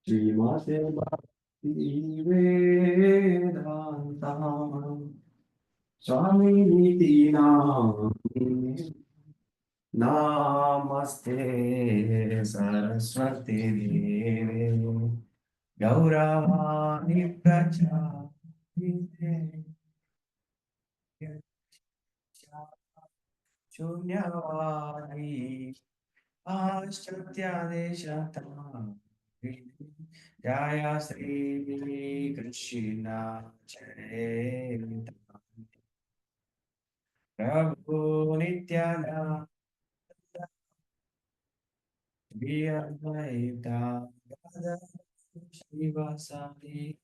Srimad Bhakti Vedanta Swami Niti Namini Namaste Saraswati Devi Gauravani Prachate Shunyavadi Ashtatyadeshatama Jaya Sri Krishna Chaitanya Prabhu Nityananda Shri Advaita Gadadhar Srivasadi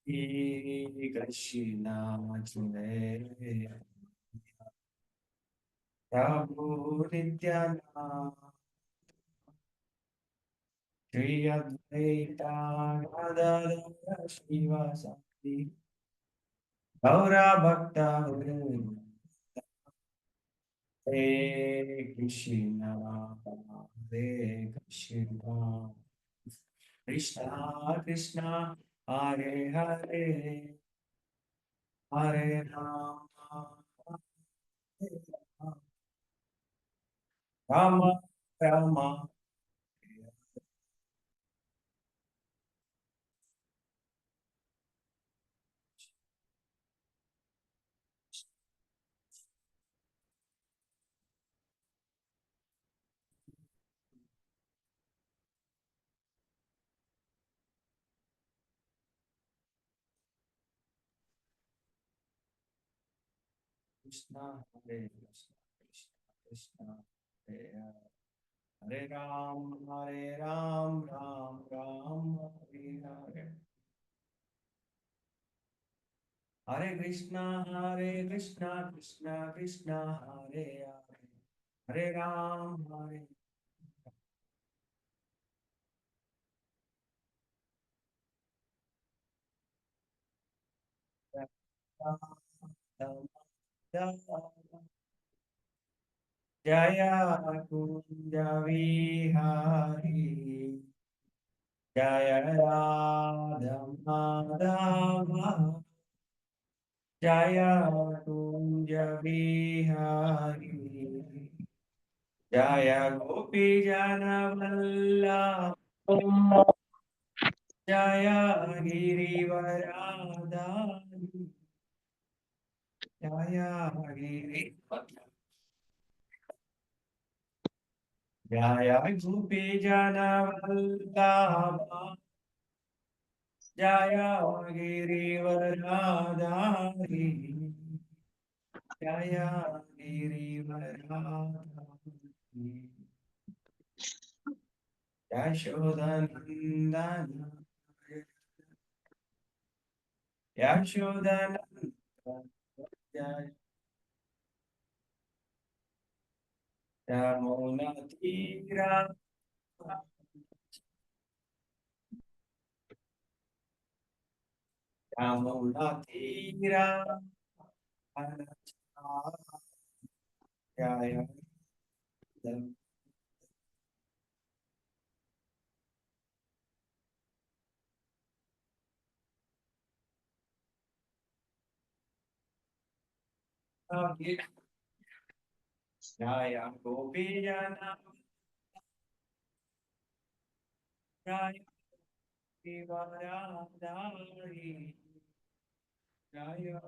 Shri Krishna Chaitanya Prabhu Nityananda Shri Advaita Gadadhar Srivasadi Gaura Bhakta Hare Krishna, Hare Krishna, Krishna Krishna, Hare Hare, Hare Rama, Hare Rama, Rama. Krishna, Hare Krishna, Krishna Krishna, Hare Hare, Hare Ram, Ram Ram, Hare Hare. Hare Krishna, Krishna Krishna, Hare Hare, Hare Ram, Hare Ram. Jaya Kunda Vihari, Jaya Radha Madhava, Jaya Kunja Vihari, Jaya Gopi Jana Vallabha, Jaya Girivaradari, Jaya Giri, Jaya Gopi Jana Vallabha, Jaya Girivaradari, Jaya Girivaradari, Yashodanandana, Yashodanandana, Yamuna Tira, Yamuna Tira, Jaya Jaya Gopi Jana, Jaya Girivaradari, Jaya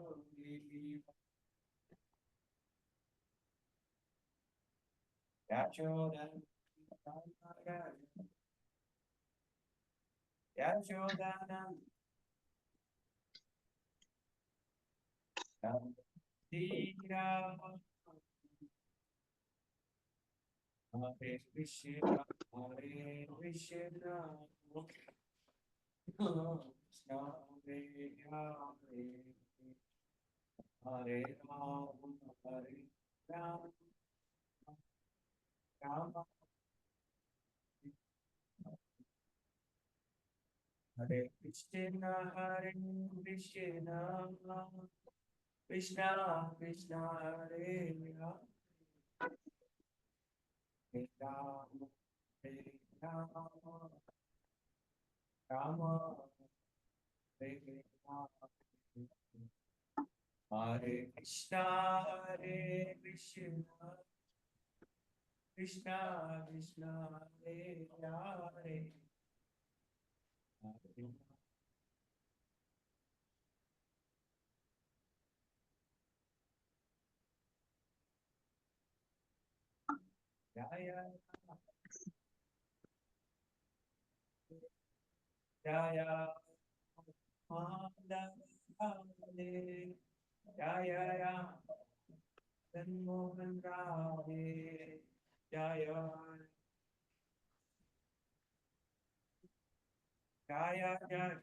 Yashodanandana, Yashodanandana, Tira, Hare Krishna, Hare Krishna, Krishna Hare Hare, Hare Ram, Hare Ram, Ram Hare Krishna, Hare Krishna, Krishna Krishna Hare Hare Hare Rama Hare Rama Rama Hare Rama Hare Krishna Hare Krishna Krishna Krishna Hare Hare Hare Jaya Jaya Madhavale Jaya Ram Mohan Radhe Jaya Jaya Jaya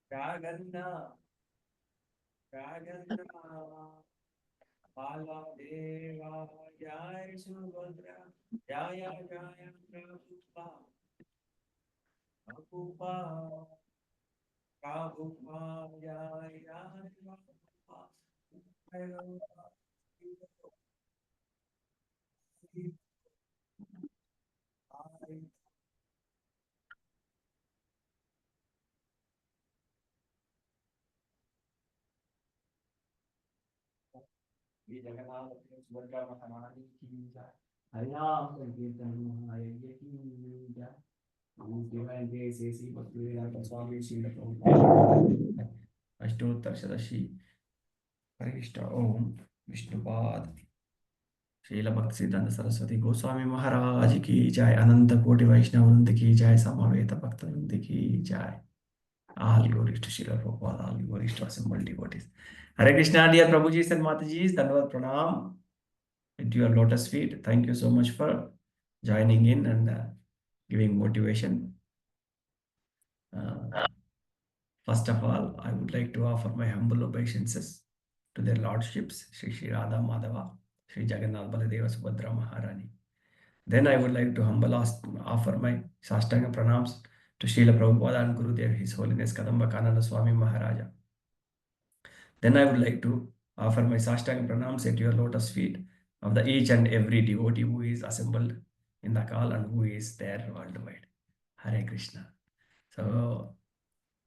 Ragana Ragana Bala Deva Jaya Subhadra Jaya Jaya Prabhupada Prabhupada Prabhupada Jaya Jaya Prabhupada ये जगन्नाथ सुभद्रा महारानी की जय हरिनाम संकीर्तन महायज्ञ की जय divine grace AC Bhaktivedanta Swami Srila Prabhupada अष्टोत्तर शतशी परिष्ट ओम विष्णुपाद श्रील भक्ति सिद्धांत सरस्वती गोस्वामी महाराज की जय अनंत कोटि वैष्णव वृंद की जय समवेत भक्त वृंद की जय all glories to Srila Prabhupada, all glories to assembled devotees. Hare Krishna, dear Prabhujis and Matajis, Dandavat Pranam at your lotus feet. Thank you so much for joining in and giving motivation. First of all, I would like to offer my humble obeisances to their lordships, Sri Radha Madhava, Sri Jagannath Baladeva Subhadra Maharani. Then I would like to offer my Sastanga pranams to Srila Prabhupada and Gurudev, His Holiness Kadamba Kanana Swami Maharaja. Then I would like to offer my Sastanga pranams at your lotus feet of the each and every devotee who is assembled in the call and who is there worldwide. Hare Krishna. So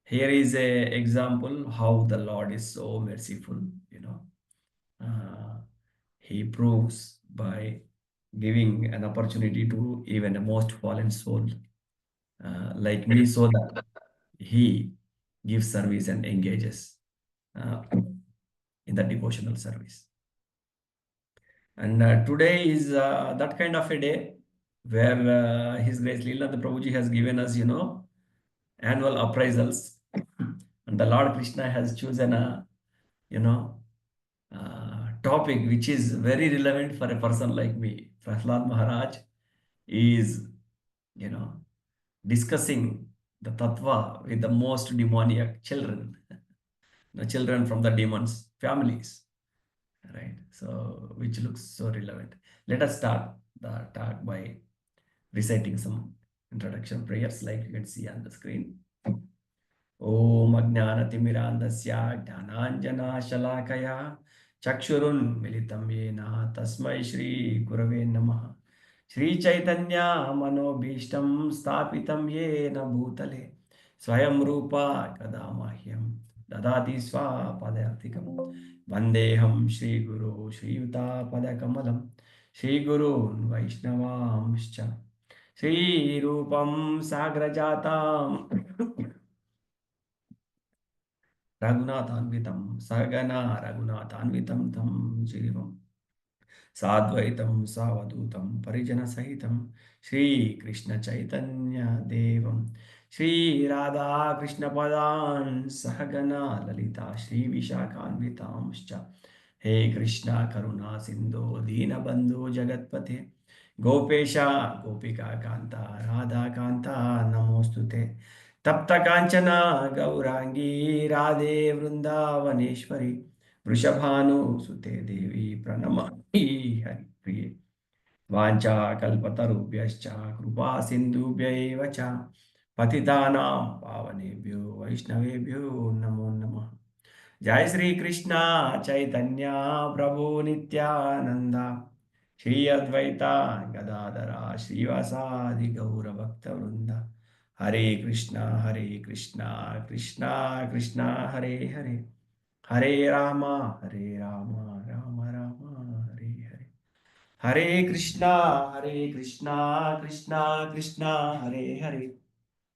here is a example how the Lord is so merciful, you know. He proves by giving an opportunity to even a most fallen soul like me, so that he gives service and engages uh, in the devotional service. And today is that kind of a day where His Grace Lilananda Prabhuji has given us, you know, annual appraisals, and the Lord Krishna has chosen a, you know, topic which is very relevant for a person like me. Prahlad Maharaj is, you know, discussing the tattva with the most demoniac children, the children from the demons' families, right? So, which looks so relevant. Let us start the talk by reciting some introduction prayers like you can see on the screen. ॐ अज्ञानतिमिरान्धस्य ज्ञानाञ्जनाशलाकया चक्षुरुन्मिलितं येन तस्मै श्रीगुरवे नमः श्रीचैतन्यमनोभीष्टं स्थापितं येन भूतले स्वयं रूपा कदा मह्यं ददाति स्वापदार्थिकं वन्देऽहं श्रीगुरो श्रीयुतापदकमलं श्रीगुरून् वैष्णवांश्च श्रीरूपं साग्रजातां रघुनाथान्वितं सगना रघुनाथान्वितं तं जीवं साद्वैतं सावधूतं परिजनसहितं श्रीकृष्णचैतन्यदेवं श्रीराधाकृष्णपदान् सहगना ललिता श्रीविशाखान्वितांश्च हे कृष्णा करुणा सिन्धो दीनबन्धो जगत्पते गोपेश गोपिका कान्ता राधा कान्ता नमोऽस्तु ते तप्त कांचना गौरांगी राधे वृंदावनेश्वरी वृषभानुसुते देवी प्रणमामि हरिप्रिये वाञ्छा कल्पतरुभ्यश्च कृपा सिन्धुभ्यैव च पतितानां पावनेभ्यो वैष्णवेभ्यो नमो नमः। जय श्री कृष्णा चैतन्य प्रभु नित्यानंद श्री अद्वैता गदाधरा श्रीवासादि गौर भक्त वृंद हरे कृष्णा कृष्णा कृष्णा हरे हरे हरे राम राम राम हरे हरे हरे कृष्णा कृष्णा कृष्णा हरे हरे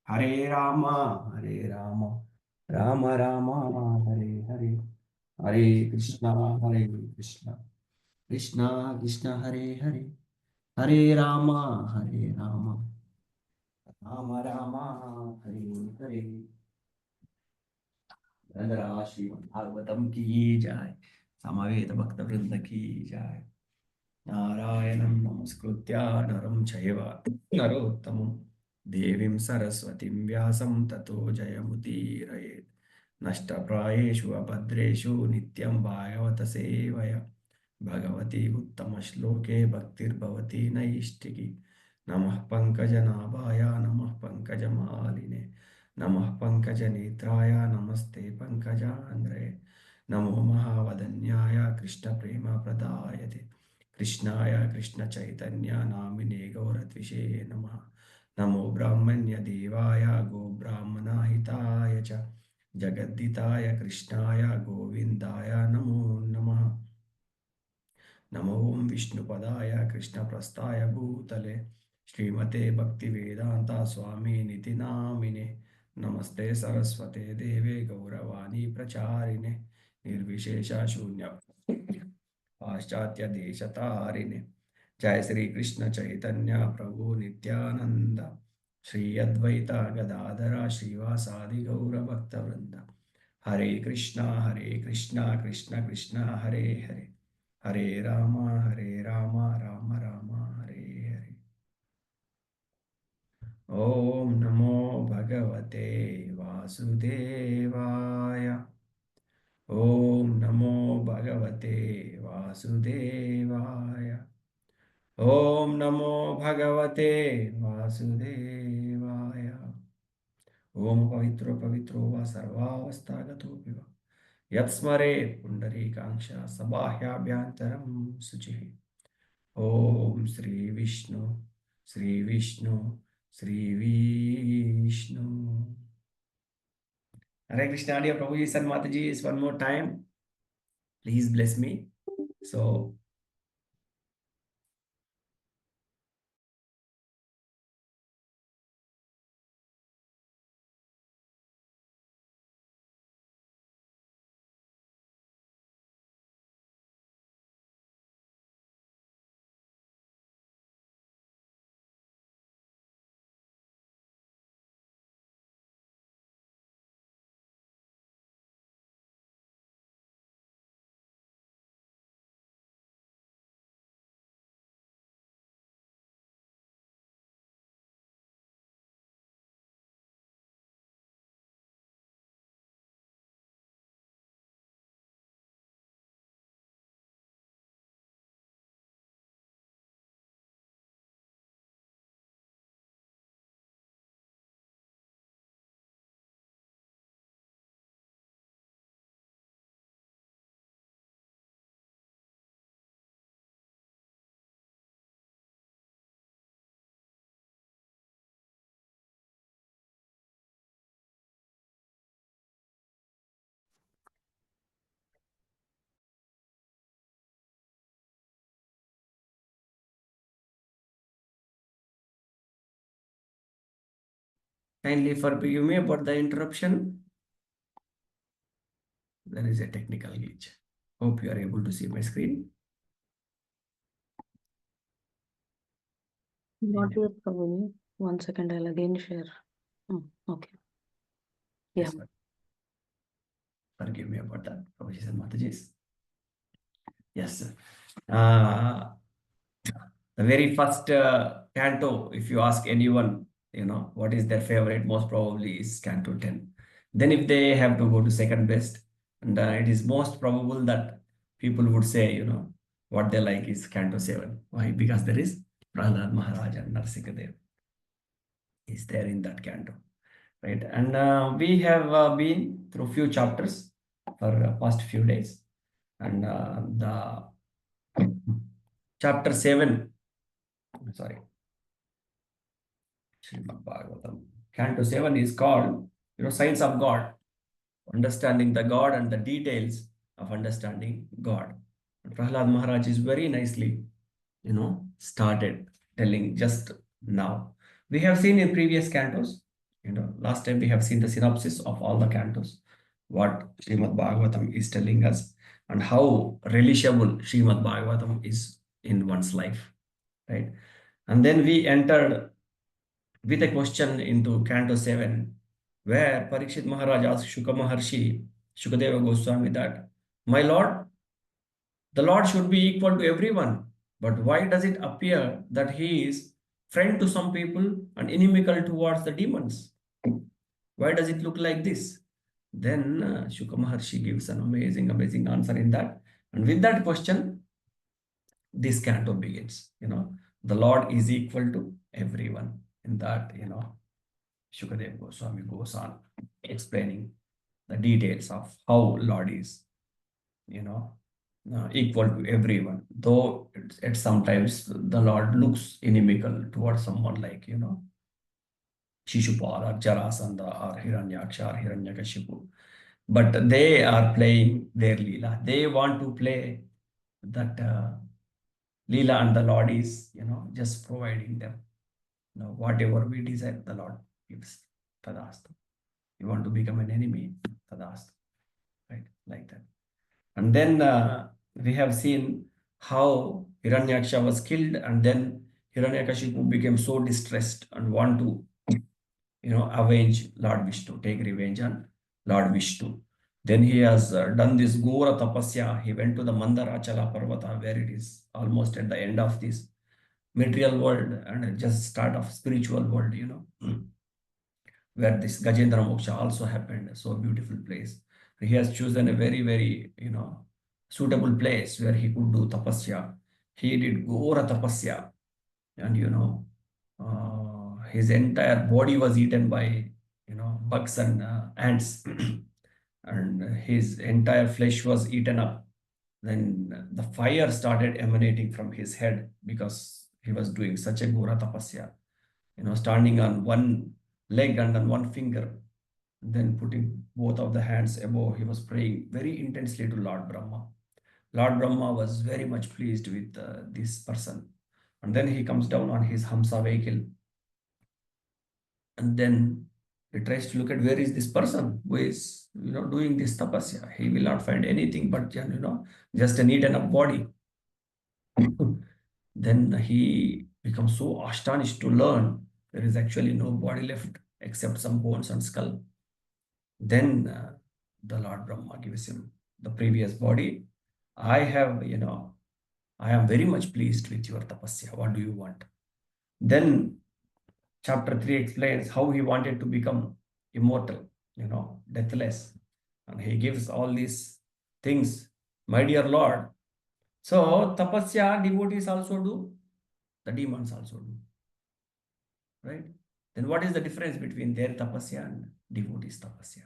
हरे राम राम राम हरे हरे हरे कृष्णा कृष्णा कृष्णा हरे हरे हरे राम राम राम हरे हरे। धनरा श्रीमद् भागवतम की जाय, समवेत भक्त वृंद की जाय। नारायणं नमस्कृत्य नरं चैव नरोत्तमं देवीं सरस्वतीं व्यासं ततो जयमुदीरयेत्। नष्टप्रायेषु अभद्रेषु नित्यं भागवत सेवया भगवती उत्तमश्लोके भक्तिर्भवति नैष्टिकी। नमः पङ्कजनाभाय नमः पङ्कजमालिने नमः पङ्कजनेत्राय नमस्ते पङ्कजाङ्ग्रे। नमो महावदन्याय कृष्णप्रेमप्रदायते कृष्णाय कृष्णचैतन्य नामिने गौरद्विषे नमः। नमो ब्राह्मण्यदेवाय गोब्राह्मणहिताय च जगद्दिताय कृष्णाय गोविन्दाय नमो नमः। नमो विष्णुपदाय कृष्णप्रस्थाय भूतले श्रीमते भक्तिवेदांता स्वामी निति नामिने। नमस्ते सरस्वते देवे गौरवाणी प्रचारिणे निर्विशेष शून्य पाश्चात्य देशतारिणे। जय श्री कृष्ण चैतन्य प्रभु नित्यानंद श्री अद्वैता गदाधरा श्रीवासादि गौर भक्तवृंद। हरे कृष्णा कृष्ण कृष्ण हरे हरे हरे राम राम राम हरे हरे। ओम नमो भगवते वासुदेवाय। ओम नमो भगवते वासुदेवाय। ओम नमो भगवते वासुदेवाय। ओम पवित्रो पवित्रो वा सर्वावस्थागतोऽपि वा यत्स्मरेत् पुण्डरीकाङ्क्ष सबाह्याभ्यन्तरं शुचिः। ओम Shri Vishnu Shri Vishnu. Hare Krishna, dear Prabhuji and Mataji, one more time. Please bless me. So, kindly forgive me about the interruption. There is a technical glitch. Hope you are able to see my screen. Not yet, Prabhuji. 1 second, I'll again share. Okay. Yeah. Yes, forgive me about that, Prabhuji and Mataji. Yes, sir. The very first canto, if you ask anyone, what is their favorite, most probably is Canto 10. Then if they have to go to second best, and it is most probable that people would say, what they like is Canto 7. Why? Because there is Prahlad Maharaj and Narsikadev is there in that canto, right? And we have been through few chapters for past few days, and the chapter 7, sorry, Srimad Bhagavatam, canto 7 is called, Science of God, understanding the God and the details of understanding God. Prahlad Maharaj is very nicely, started telling just now. We have seen in previous cantos, last time we have seen the synopsis of all the cantos, what Srimad Bhagavatam is telling us, and how relishable Srimad Bhagavatam is in one's life, right? And then we entered with a question into Canto 7, where Parikshit Maharaj asked Shuka Maharshi, Shukadeva Goswami, that, my Lord, the Lord should be equal to everyone, but why does it appear that he is friend to some people and inimical towards the demons? Why does it look like this? Then Shuka Maharshi gives an amazing, amazing answer in that. And with that question, this canto begins. The Lord is equal to everyone. In that, Shukadev Goswami goes on explaining the details of how Lord is, you know, equal to everyone. Though at sometimes the Lord looks inimical towards someone like, Shishupal or Jarasandha or Hiranyaksha or Hiranyakashipu. But they are playing their Leela. They want to play that Leela, and the Lord is, just providing them. Whatever we desire, the Lord gives. Tadastu. You want to become an enemy, tadastu. Right? Like that. And then we have seen how Hiranyaksha was killed, and then Hiranyakashipu became so distressed and want to, avenge Lord Vishnu, take revenge on Lord Vishnu. Then he has done this Gora Tapasya. He went to the Mandarachala Parvata, where it is almost at the end of this material world and just start of spiritual world, where this Gajendra Moksha also happened. So beautiful place. He has chosen a very, very, suitable place where he could do tapasya. He did Gora Tapasya, and his entire body was eaten by bugs and ants, and his entire flesh was eaten up. Then the fire started emanating from his head because he was doing such a Gora Tapasya, standing on one leg and on one finger, then putting both of the hands above. He was praying very intensely to Lord Brahma. Lord Brahma was very much pleased with this person. And then he comes down on his Hamsa vehicle, and then he tries to look at where is this person who is, doing this tapasya. He will not find anything but, just an eaten up body. Then he becomes so astonished to learn there is actually no body left except some bones and skull. Then the Lord Brahma gives him the previous body. I have, I am very much pleased with your tapasya. What do you want? Then chapter 3 explains how he wanted to become immortal, deathless. And he gives all these things, my dear Lord. So tapasya devotees also do, the demons also do, right? Then what is the difference between their tapasya and devotees tapasya?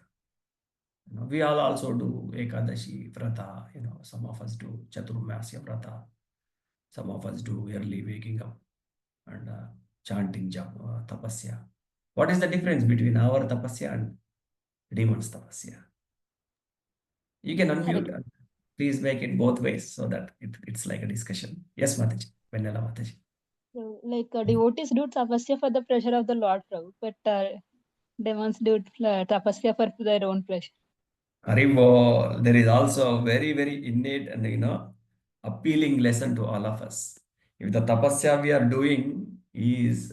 We all also do Ekadashi Vrata, some of us do Chaturmasya Vrata, some of us do early waking up and chanting tapasya. What is the difference between our tapasya and demons tapasya? You can Hare unmute and please make it both ways so that it's like a discussion. Yes, Mataji. Vanilla Mataji. So, devotees do tapasya for the pleasure of the Lord, Prabhu, but demons do tapasya for their own pleasure. Haribo, there is also a very, very innate and appealing lesson to all of us. If the tapasya we are doing is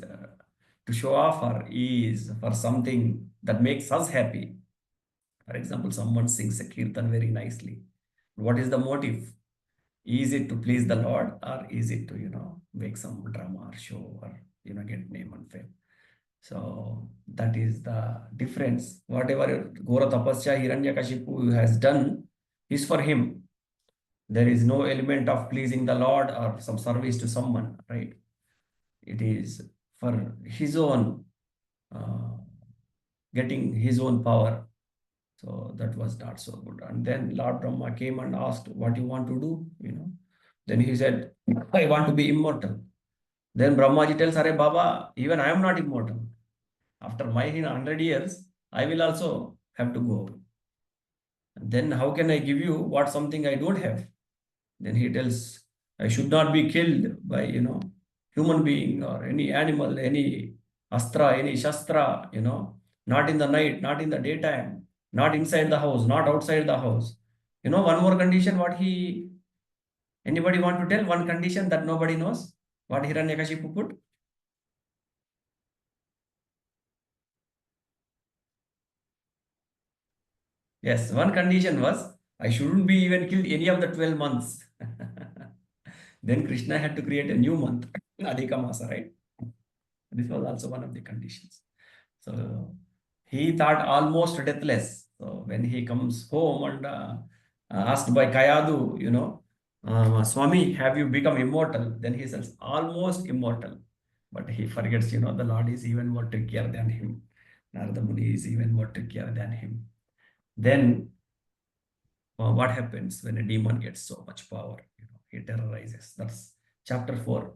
to show off or is for something that makes us happy, for example, someone sings a kirtan very nicely. What is the motive? Is it to please the Lord, or is it to, make some drama or show or, get name and fame? So that is the difference. Whatever Gora Tapasya Hiranyakashipu has done is for him. There is no element of pleasing the Lord or some service to someone, right? it is for his own getting his own power. So that was not so good. And then Lord Brahma came and asked, what you want to do? Then he said, I want to be immortal. Then Brahmaji tells, Are Baba, even I am not immortal. After my 100 years, I will also have to go. And then how can I give you what something I don't have? Then he tells, I should not be killed by, human being or any animal, any astra, any shastra, not in the night, not in the daytime, not inside the house, not outside the house. One more condition, anybody want to tell one condition that nobody knows? What Hiranyakashipu put? Yes, one condition was, I shouldn't be even killed any of the 12 months. Then Krishna had to create a new month, Adhika Masa, right? This was also one of the conditions. So he thought almost deathless. So when he comes home and asked by Kayadu, Swami, have you become immortal? Then he says, almost immortal. But he forgets, the Lord is even more trickier than him. Narada Muni is even more trickier than him. Then what happens when a demon gets so much power? He terrorizes. That's chapter 4.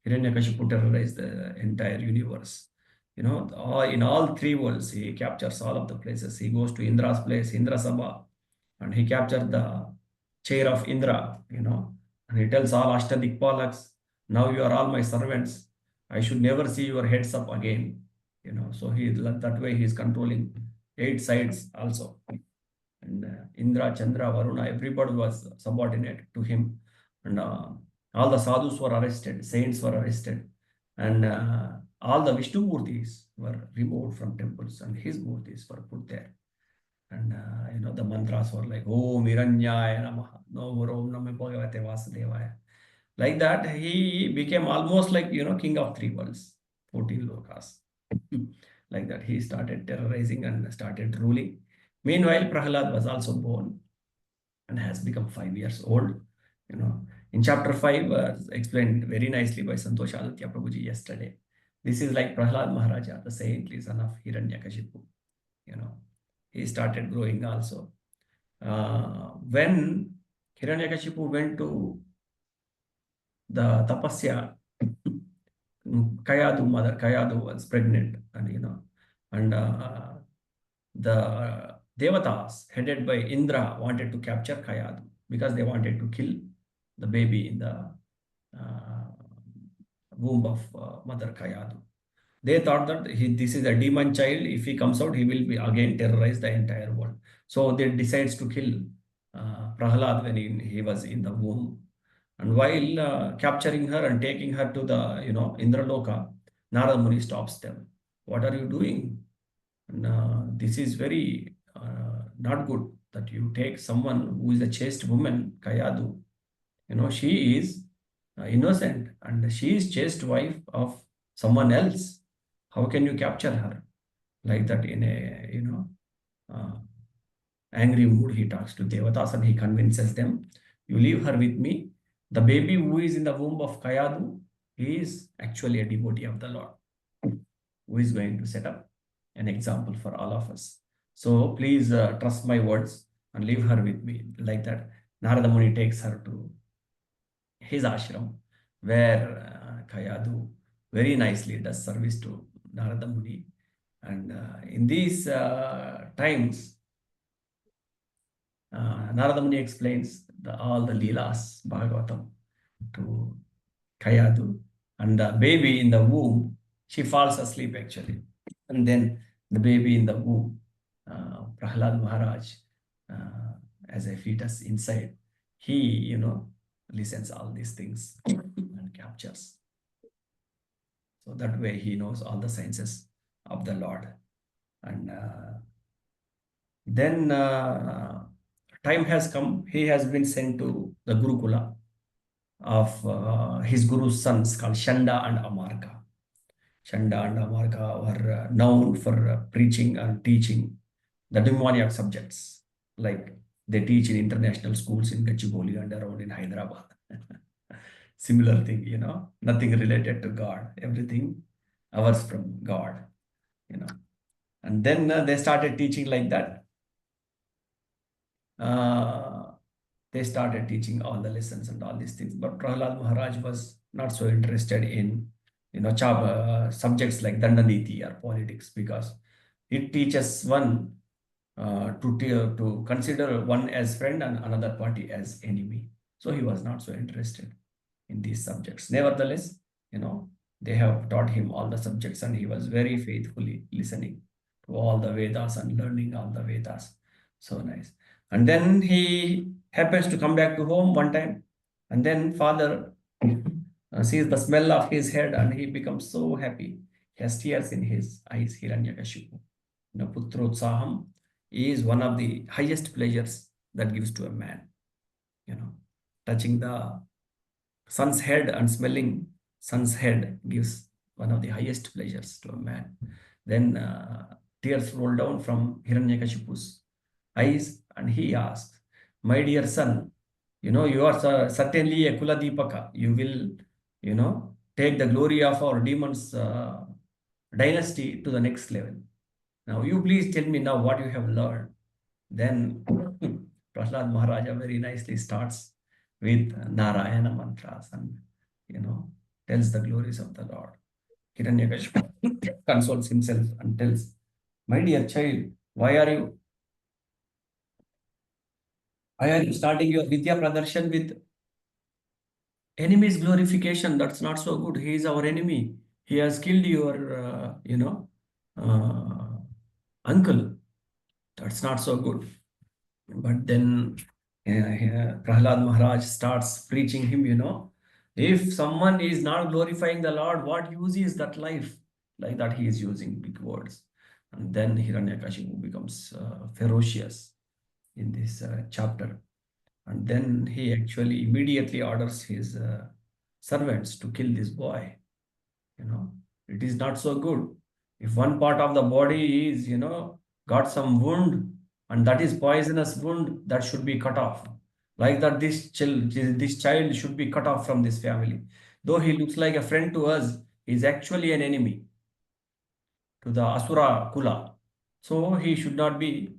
Hiranyakashipu terrorized the entire universe. In all three worlds, he captures all of the places. He goes to Indra's place, Indra Sabha, and he captured the chair of Indra. And he tells all Ashtadikpalaks, now you are all my servants. I should never see your heads up again. So that way he is controlling 8 sides also. And Indra, Chandra, Varuna, everybody was subordinate to him. And all the sadhus were arrested, saints were arrested. And all the Vishnu Murtis were removed from temples and his Murtis were put there. And the mantras were like, Om Hiranyaya Namaha, No more Om Namo Bhagavate Vasudevaya. Like that, he became almost like, king of 3 worlds, 14 lokas. Like that, he started terrorizing and started ruling. Meanwhile, Prahlad was also born and has become 5 years old. In chapter 5, explained very nicely by Santosh Aditya Prabhuji yesterday. This is like Prahlad Maharaja, the saintly son of Hiranyakashipu. He started growing also. When Hiranyakashipu went to the tapasya, Kayadu mother, Kayadu was pregnant, and the Devatas headed by Indra wanted to capture Kayadu because they wanted to kill the baby in the womb of mother Kayadu. They thought that this is a demon child. If he comes out, he will be again terrorize the entire world. So they decides to kill Prahlad when he was in the womb. And while capturing her and taking her to the Indraloka, Narada Muni stops them. What are you doing? And, this is very not good that you take someone who is a chaste woman, Kayadu. She is innocent and she is chaste wife of someone else. How can you capture her? Like that in a angry mood, he talks to Devatas and he convinces them, you leave her with me. The baby who is in the womb of Kayadu is actually a devotee of the Lord who is going to set up an example for all of us. So please trust my words and leave her with me. Like that, Narada Muni takes her to his ashram where Kayadu very nicely does service to Narada Muni. And in these times, Narada Muni explains all the Leelas, Bhagavatam to Kayadu. And the baby in the womb, she falls asleep actually. And then the baby in the womb, Prahlad Maharaj, as a fetus inside, he, listens all these things and captures. So that way he knows all the sciences of the Lord. And then time has come. He has been sent to the Gurukula of his guru's sons called Shanda and Amarka. Shanda and Amarka were known for preaching and teaching the demoniac subjects. Like they teach in international schools in Gachibowli and around in Hyderabad. Similar thing, nothing related to God, everything ours from God, you know. And then they started teaching like that. Uh, they started teaching all the lessons and all these things. But Prahlad Maharaj was not so interested in, subjects like Dandaniti or politics, because it teaches one to consider one as friend and another party as enemy. So he was not so interested in these subjects. Nevertheless, you know, they have taught him all the subjects, and he was very faithfully listening to all the Vedas and learning all the Vedas. So nice. And then he happens to come back to home one time, and then father sees the smell of his head, and he becomes so happy. He has tears in his eyes. Hiranyakashipu. Putrotsaham is one of the highest pleasures that gives to a man. You know, touching the sun's head and smelling sun's head gives one of the highest pleasures to a man. Then tears roll down from Hiranyakashipu's eyes, and he asks, "My dear son, you are certainly a Kuladipaka. You will, take the glory of our demons' dynasty to the next level. Now, you please tell me now what you have learned." Then Prahlad Maharaja very nicely starts with Narayana mantras and, you know, tells the glories of the Lord. Hiranyakashipu consoles himself and tells, "My dear child, why are you starting your Vidya Pradarshan with enemy's glorification? That's not so good. He is our enemy. He has killed your, uh, uncle. That's not so good." But then Prahlad Maharaj starts preaching him, if someone is not glorifying the Lord, what use is that life? Like that, he is using big words. And then Hiranyakashipu becomes ferocious in this chapter. And then he actually immediately orders his servants to kill this boy. It is not so good. If one part of the body is, got some wound, and that is poisonous wound, that should be cut off. Like that, this child should be cut off from this family. Though he looks like a friend to us, he is actually an enemy to the Asura Kula. So he should not be,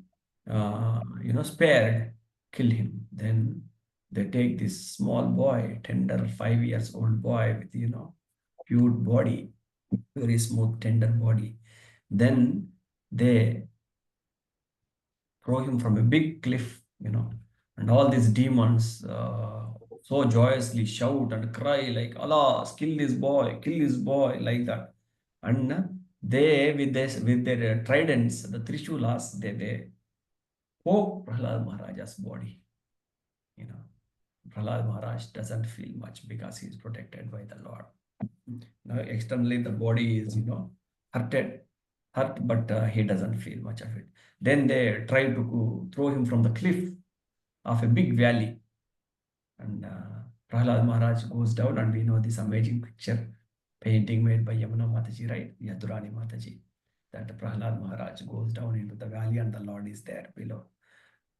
spared. Kill him. Then they take this small boy, tender 5 years old boy with, cute body, very smooth, tender body. Then they throw him from a big cliff, and all these demons so joyously shout and cry like, "Allah, kill this boy," like that. And they, with their tridents, the Trishulas, they poke Prahlad Maharaja's body. You know, Prahlad Maharaj doesn't feel much because he is protected by the Lord. Now, externally, the body is, hurt, but he doesn't feel much of it. Then they try to throw him from the cliff of a big valley. And Prahlad Maharaj goes down, and we know this amazing picture painting made by Yamuna Mataji, right? Yadurani Mataji. That Prahlad Maharaj goes down into the valley, and the Lord is there below.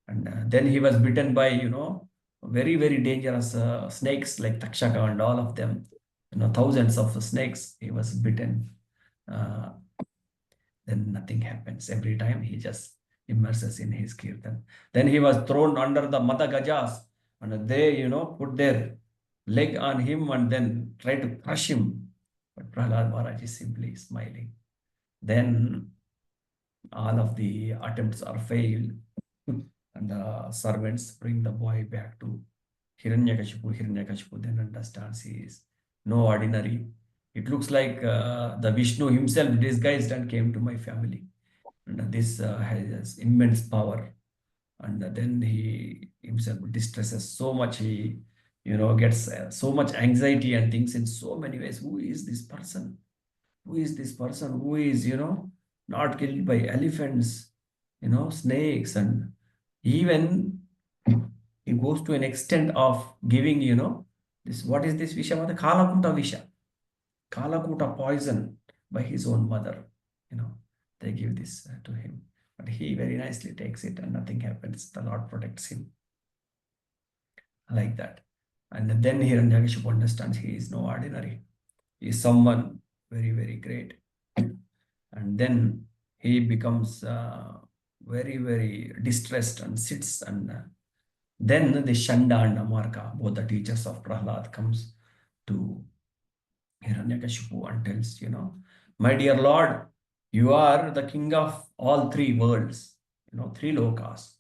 And then he was bitten by, very, very dangerous snakes like Takshaka and all of them. Thousands of snakes. He was bitten. Uh, then nothing happens. Every time he just immerses in his kirtan. Then he was thrown under the Mata Gajas, and they, put their leg on him and then try to crush him. But Prahlad Maharaj is simply smiling. Then all of the attempts are failed, and the servants bring the boy back to Hiranyakashipu. Hiranyakashipu then understands he is no ordinary. It looks like the Vishnu himself disguised and came to my family. And this has immense power. And then he himself distresses so much. He, gets so much anxiety and thinks in so many ways. Who is this person? Who is this person who is, not killed by elephants, snakes, and even he goes to an extent of giving, this, what is this Visha? The Kalakuta Visha. Kalakuta poison by his own mother. They give this to him. But he very nicely takes it and nothing happens. The Lord protects him like that. And then Hiranyakashipu understands he is no ordinary. He is someone very, very great. And then he becomes very, very distressed and sits. And then the Shanda and Amarka, both the teachers of Prahlad, comes to Hiranyakashipu and tells, my dear Lord, you are the king of all three worlds, three lokas.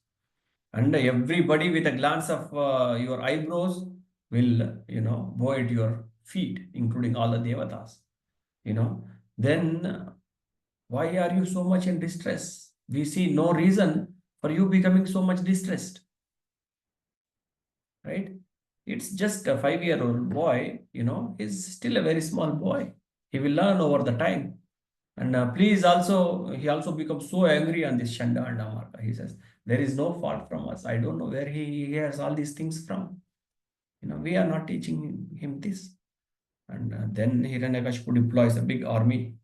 And everybody with a glance of your eyebrows will, bow at your feet, including all the devatas, then why are you so much in distress? We see no reason for you becoming so much distressed, right? It's just a 5-year-old boy, he's still a very small boy. He will learn over the time. And please also, he also becomes so angry on this Shanda and Amarka. He says, there is no fault from us. I don't know where he hears all these things from. We are not teaching him this. And then Hiranyakashipu deploys a big army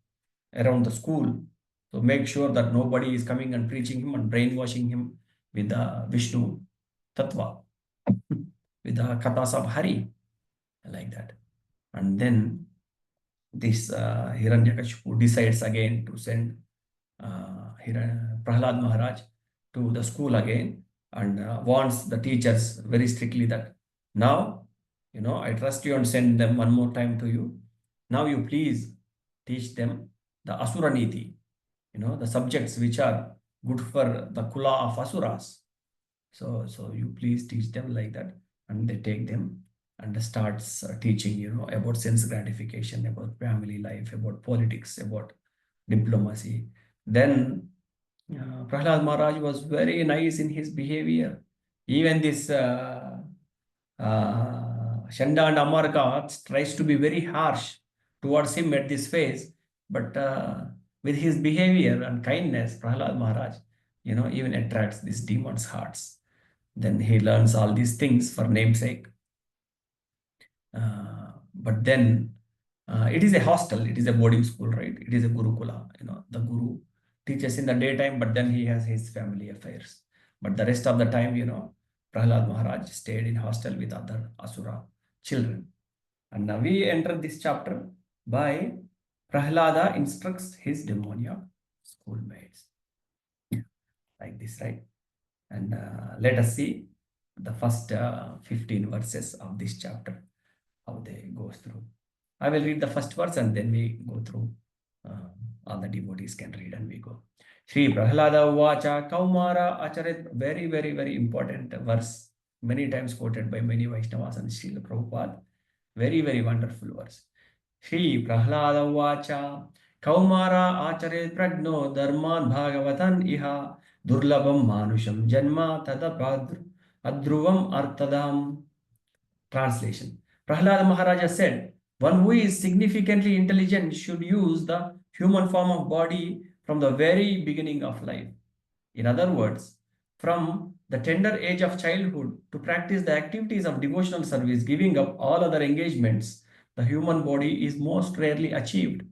around the school to make sure that nobody is coming and preaching him and brainwashing him with the Vishnu Tattva, with the Kathas of Hari, like that. And then this Hiranyakashipu decides again to send Prahlad Maharaj to the school again and warns the teachers very strictly that now, I trust you and send them one more time to you. Now you please teach them the Asura Niti, the subjects which are good for the Kula of Asuras. So you please teach them like that. And they take them and starts teaching, about sense gratification, about family life, about politics, about diplomacy. Then Prahlad Maharaj was very nice in his behavior. Even this Shanda and Amarka tries to be very harsh towards him at this phase, but with his behavior and kindness, Prahlad Maharaj, even attracts these demons' hearts. Then he learns all these things for namesake. But then it is a hostel, it is a boarding school, right? It is a Gurukula. The Guru teaches in the daytime, but then he has his family affairs. But the rest of the time, Prahlad Maharaj stayed in hostel with other Asura children. And now we enter this chapter by Prahlada instructs his demoniac schoolmates. Like this, right? And let us see the first 15 verses of this chapter, how they go through. I will read the first verse and then we go through. All the devotees can read and we go. Sri Prahlada Vacha Kaumara Acharit, very, very, very important verse, many times quoted by many Vaishnavas and Srila Prabhupada. Very, very wonderful verse. Sri Prahlada Vacha Kaumara Acharit Pragno Dharman Bhagavatan Iha Durlabam Manusham Janma Tadapad Adruvam Artadam. Translation. Prahlada Maharaja said, one who is significantly intelligent should use the human form of body from the very beginning of life. In other words, from the tender age of childhood to practice the activities of devotional service, giving up all other engagements, the human body is most rarely achieved.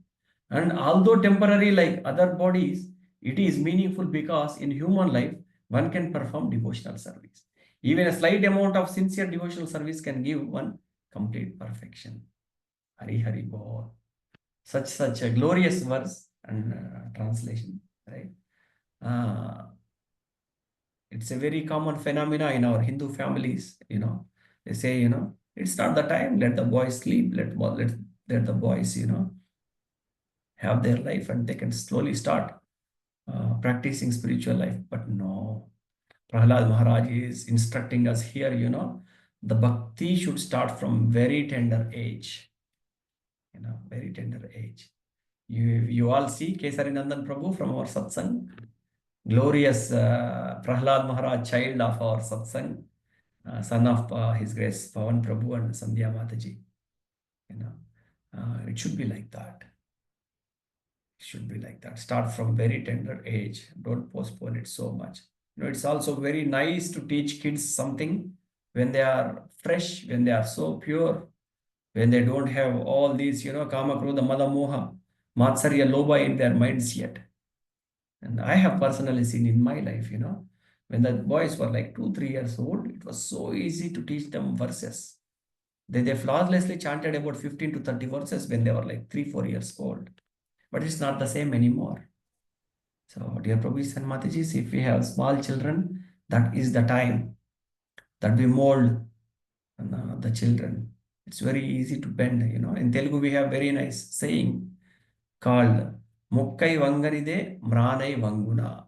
And although temporary like other bodies, it is meaningful because in human life, one can perform devotional service. Even a slight amount of sincere devotional service can give one complete perfection. Hari Hari Bol. Such a glorious verse and translation, right? It's a very common phenomena in our Hindu families. They say, it's not the time. Let the boys sleep. Let the boys, have their life and they can slowly start practicing spiritual life. But no, Prahlad Maharaj is instructing us here, the bhakti should start from very tender age. Very tender age. You all see Kesarinandan Prabhu from our satsang, glorious Prahlad Maharaj, child of our satsang, son of His Grace Pavan Prabhu and Sandhya Mataji. It should be like that. It should be like that. Start from very tender age. Don't postpone it so much. It's also very nice to teach kids something when they are fresh, when they are so pure, when they don't have all these, Kama, Krodha, Mada, Moha, Matsarya, Loba in their minds yet. And I have personally seen in my life, when the boys were like 2, 3 years old, it was so easy to teach them verses. They flawlessly chanted about 15 to 30 verses when they were like 3, 4 years old. But it's not the same anymore. So, dear Prabhus and Matajis, if we have small children, that is the time that we mold the children. It's very easy to bend. In Telugu, we have very nice saying called Mukkai Vangaride Mranai Vanguna.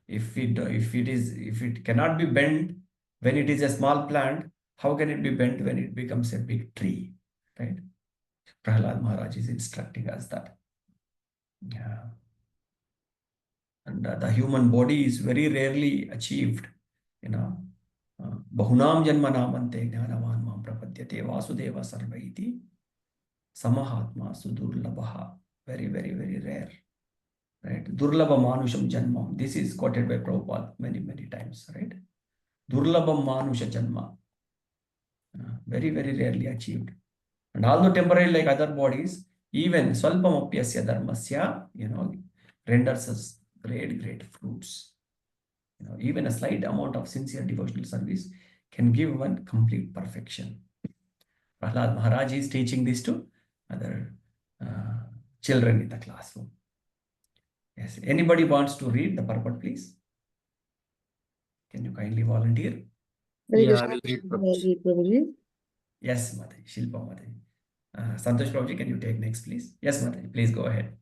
If it cannot be bent when it is a small plant, how can it be bent when it becomes a big tree? Right? Prahlad Maharaj is instructing us that. Yeah. And the human body is very rarely achieved. Bahunam janmanamante gnanavan mam prapadyate vasudeva sarva iti samahatma sudurlabha. Very, very, very rare. Right? Durlabha manusham janmam. This is quoted by Prabhupada many, many times. Right? Durlabha manusha janma. Very, very rarely achieved. And although temporary like other bodies, even swalpamapyasya dharmasya, renders us great, great fruits. Even a slight amount of sincere devotional service can give one complete perfection. Prahlad Maharaj is teaching this to other children in the classroom. Yes. Anybody wants to read the purport, please? Can you kindly volunteer? Hare Yeah, I Krishna. will read, I'll Prabhuji. read, Prabhuji. Yes, Mataji. Shilpa Mataji. Santosh Prabhuji, can you take next, please? Yes, Mataji. Please go ahead.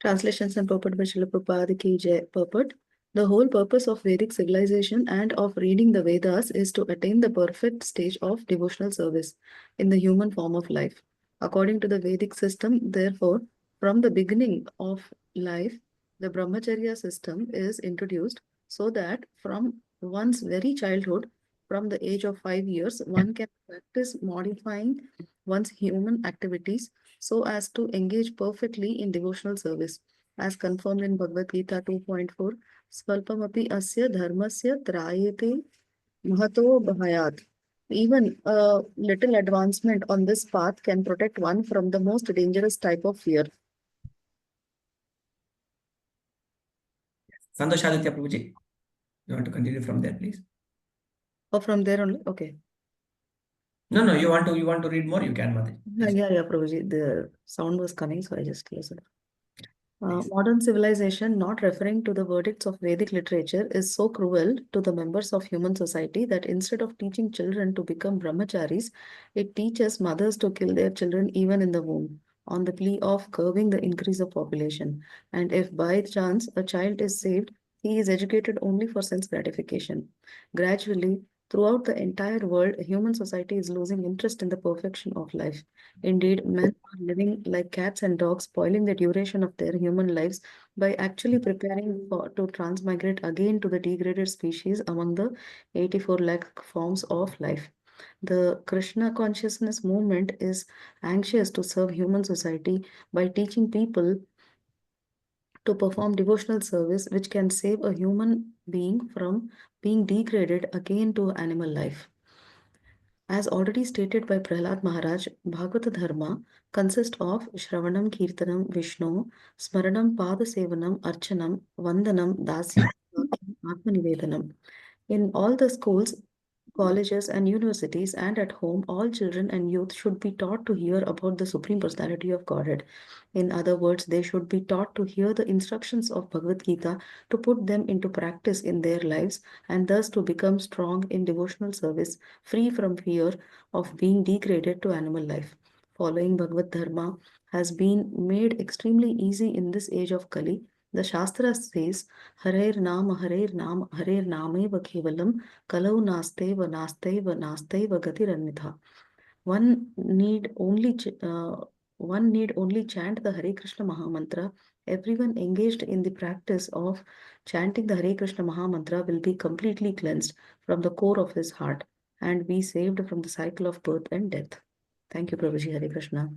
Translations and purport by Srila Prabhupada Ki Jai. Purport. The whole purpose of Vedic civilization and of reading the Vedas is to attain the perfect stage of devotional service in the human form of life. According to the Vedic system, therefore, from the beginning of life, the Brahmacharya system is introduced so that from one's very childhood, from the age of 5 years, one can practice modifying one's human activities so as to engage perfectly in devotional service. As confirmed in Bhagavad Gita 2.4, Svalpamapi asya dharmasya trayate mahato bhayat. Even a little advancement on this path can protect one from the most dangerous type of fear. Santosh Aditya Prabhuji, you want to continue from there, please? Or from there only? Okay. No, you want to read more? You can, Mataji. Yeah, Prabhuji. The sound was coming, so I just closed it. Please. Modern civilization, not referring to the verdicts of Vedic literature, is so cruel to the members of human society that instead of teaching children to become brahmacharis, it teaches mothers to kill their children even in the womb, on the plea of curbing the increase of population. And if by chance a child is saved, he is educated only for sense gratification. Gradually, throughout the entire world, human society is losing interest in the perfection of life. Indeed, men are living like cats and dogs, spoiling the duration of their human lives by actually preparing to transmigrate again to the degraded species among the 84 lakh forms of life. The Krishna consciousness movement is anxious to serve human society by teaching people to perform devotional service which can save a human being from being degraded again to animal life. As already stated by Prahlad Maharaj, Bhagavata Dharma consists of Shravanam, Kirtanam, Vishnu, Smaranam, Padasevanam, Archanam, Vandanam, Dasyam, Atmanivedanam. In all the schools, colleges, and universities, and at home, all children and youth should be taught to hear about the Supreme Personality of Godhead. In other words, they should be taught to hear the instructions of Bhagavad Gita, to put them into practice in their lives, and thus to become strong in devotional service, free from fear of being degraded to animal life. Following Bhagavad Dharma has been made extremely easy in this age of Kali. The Shastra says, Harer Nam, Harer Nam, Harer Nameva Kevalam, Kalau Nasteva, Nasteva, Nasteva Gatirannitha. One need only one need only chant the Hare Krishna Mahamantra. Everyone engaged in the practice of chanting the Hare Krishna Mahamantra will be completely cleansed from the core of his heart and be saved from the cycle of birth and death. Thank you, Prabhuji. Hare Krishna.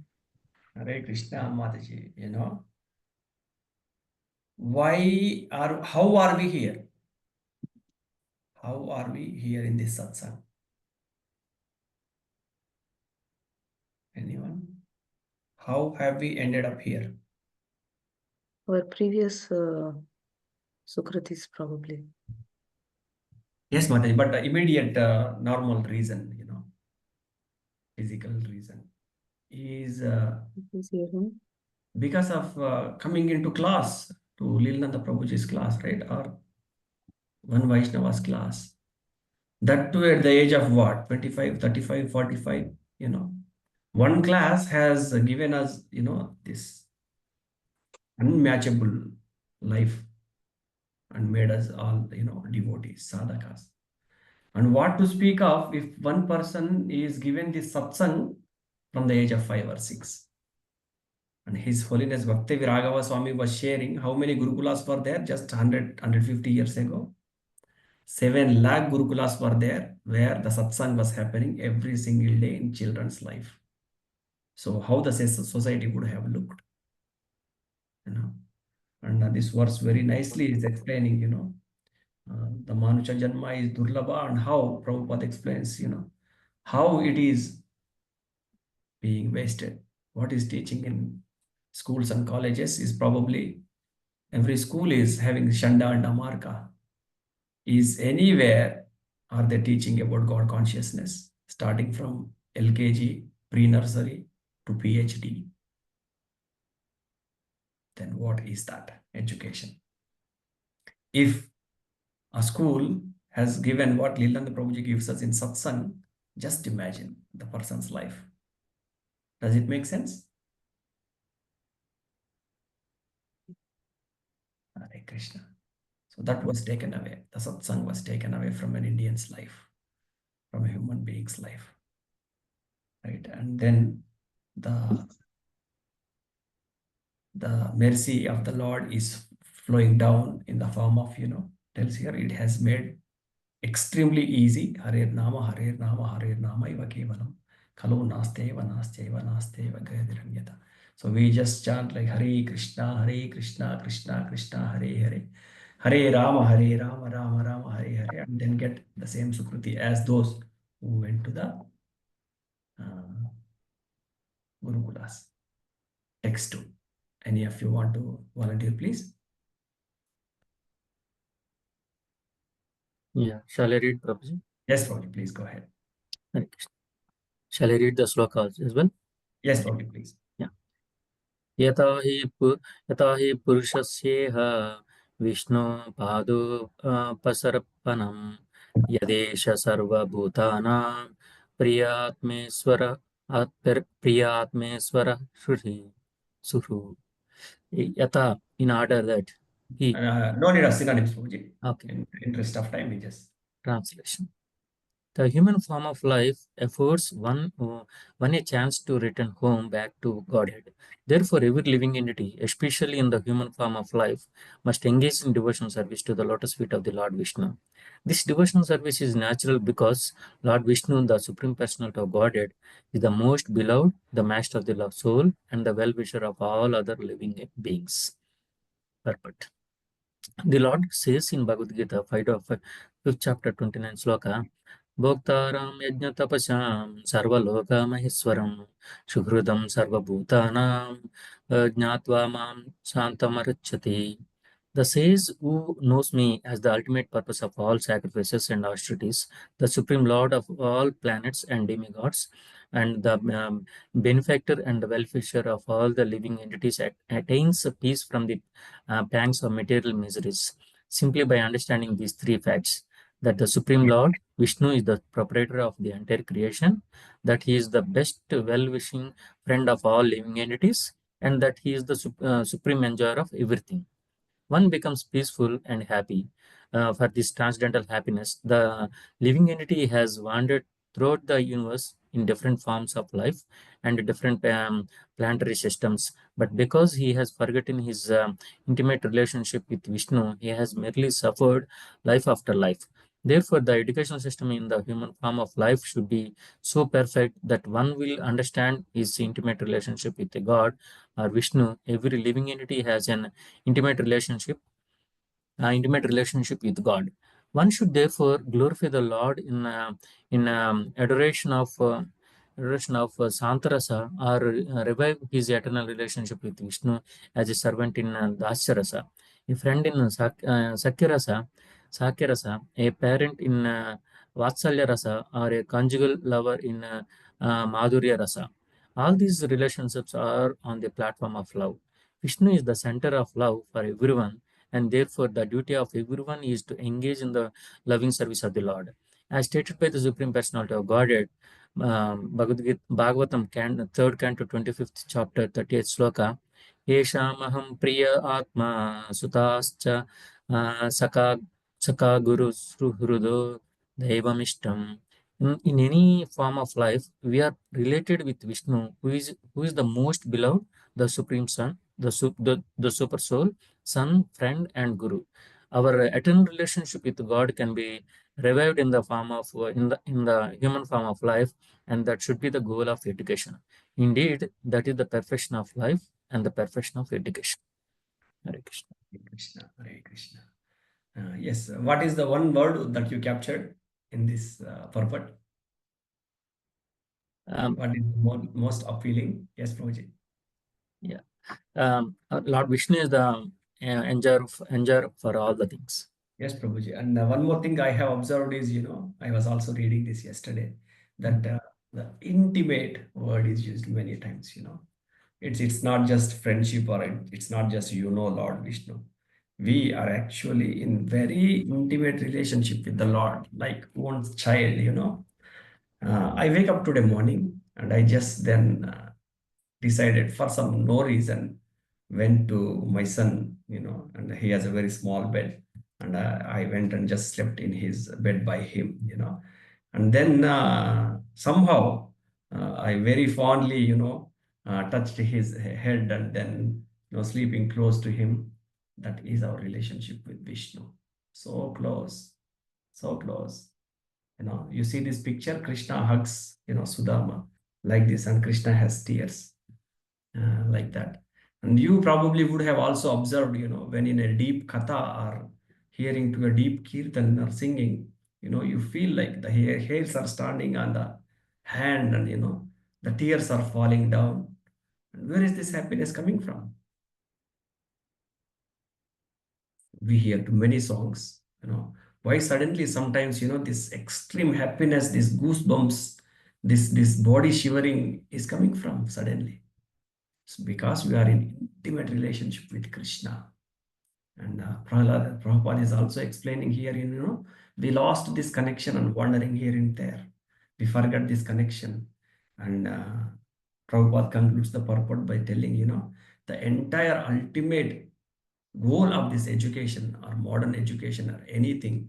Hare Krishna, Mataji. How are we here? How are we here in this satsang? Anyone? How have we ended up here? Our previous Sokratis probably. Yes, Mataji, but immediate normal reason, physical reason is Please hear him. because of coming into class to Lilananda Prabhuji's class, right? Or one Vaishnava's class. That too at the age of what? 25, 35, 45, you know. One class has given us, this unmatchable life and made us all, devotees, sadhakas. And what to speak of if one person is given this satsang from the age of 5 or 6? And His Holiness Bhakti Viragava Swami was sharing how many Gurukulas were there just 150 years ago. 7 lakh Gurukulas were there where the satsang was happening every single day in children's life. So how the society would have looked, you know. And this verse very nicely is explaining, the Manucha Janma is Durlabha and how Prabhupada explains, how it is being wasted. What is teaching in schools and colleges is probably every school is having Shanda and Amarka. Is anywhere are they teaching about God consciousness, starting from LKG, pre-nursery to PhD? Then what is that education? If a school has given what Lilananda Prabhuji gives us in satsang, just imagine the person's life. Does it make sense? Hare Krishna. So that was taken away. The satsang was taken away from an Indian's life, from a human being's life. Right? And then the mercy of the Lord is flowing down in the form of, tells here it has made extremely easy. Hare Nama, Hare Nama, Hare Nama, Iva Kevalam. Kalu Nasteva, Nasteva, Nasteva, Gayadiranyata. So we just chant like Hare Krishna, Krishna Krishna, Hare Hare. Hare Rama, Rama Rama, Hare Hare. And then get the same Sukruti as those who went to the Gurukulas. Text 2. Any of you want to volunteer, please? Yeah, shall I read, Prabhuji? Yes, Prabhuji, please go ahead. Hare Krishna. Shall I read the slokas as well? Yes, Prabhuji, please. Yeah. यथा हि पुरुषस्येह विष्णु पादोपसर्पणम् यदेष सर्वभूतानां प्रियात्मेश्वरः सुहृ. Yata, in order that he. No need of synonyms, Prabhuji. Okay. In interest of time, we just. Translation. The human form of life affords one a chance to return home back to Godhead. Therefore, every living entity, especially in the human form of life, must engage in devotional service to the lotus feet of the Lord Vishnu. This devotional service is natural because Lord Vishnu, the Supreme Personality of Godhead, is the most beloved, the master of the love soul, and the well-wisher of all other living beings. Purport. The Lord says in Bhagavad Gita, 5th chapter, 29 sloka, Bhoktaram yajna tapasam sarvaloka maheswaram suhridam sarvabhutanam jnatva mam santamarachati. The sage who knows me as the ultimate purpose of all sacrifices and austerities, the supreme lord of all planets and demigods, and the benefactor and the welfisher of all the living entities, attains peace from the pangs of material miseries simply by understanding these three facts: that the Supreme Lord, Vishnu, is the proprietor of the entire creation, that he is the best well-wishing friend of all living entities, and that he is the supreme enjoyer of everything. One becomes peaceful and happy. For this transcendental happiness, the living entity has wandered throughout the universe in different forms of life and different planetary systems. But because he has forgotten his intimate relationship with Vishnu, he has merely suffered life after life. Therefore, the educational system in the human form of life should be so perfect that one will understand his intimate relationship with the God or Vishnu. Every living entity has an intimate relationship with God. One should therefore glorify the Lord in adoration of Santarasa, or revive his eternal relationship with Vishnu as a servant in Dasyarasa, a friend in Sakyarasa, a parent in Vatsalya Rasa, or a conjugal lover in Madhurya Rasa. All these relationships are on the platform of love. Vishnu is the center of love for everyone, and therefore the duty of everyone is to engage in the loving service of the Lord. As stated by the Supreme Personality of Godhead, Bhagavatam, 3rd Canto, 25th chapter, 38th sloka, Yeshamaham Priya Atma Sutascha Saka Saka Guru Sruhrudo Devamishtam. In any form of life, we are related with Vishnu, who is the most beloved, the Supreme Son, the Super Soul, Son, Friend, and Guru. Our eternal relationship with God can be revived in the form of in the human form of life, and that should be the goal of education. Indeed, that is the perfection of life and the perfection of education. Hare Krishna. Hare Krishna, Hare Krishna. Yes, what is the one word that you captured in this purport? What is the most appealing? Yes, Prabhuji. Yeah. Lord Vishnu is the enjoyer for all the things. Yes, Prabhuji. And one more thing I have observed is, I was also reading this yesterday, that the intimate word is used many times. It's not just friendship, or it's not just Lord Vishnu. We are actually in very intimate relationship with the Lord, like one's child. I wake up today morning and I just then decided for some no reason went to my son, and he has a very small bed, and I went and just slept in his bed by him. And then somehow I very fondly touched his head, and then sleeping close to him. That is our relationship with Vishnu. So close, so close. You see this picture, Krishna hugs Sudama like this, and Krishna has tears like that. And you probably would have also observed when in a deep katha or hearing to a deep kirtan or singing, you feel like the hairs are standing on the hand, and the tears are falling down. And where is this happiness coming from? We hear too many songs. Why suddenly sometimes this extreme happiness, this goosebumps, this body shivering is coming from suddenly? It's because we are in intimate relationship with Krishna. And Prabhupada is also explaining here, we lost this connection and wandering here and there. We forgot this connection. And Prabhupada concludes the purport by telling, the entire ultimate goal of this education or modern education or anything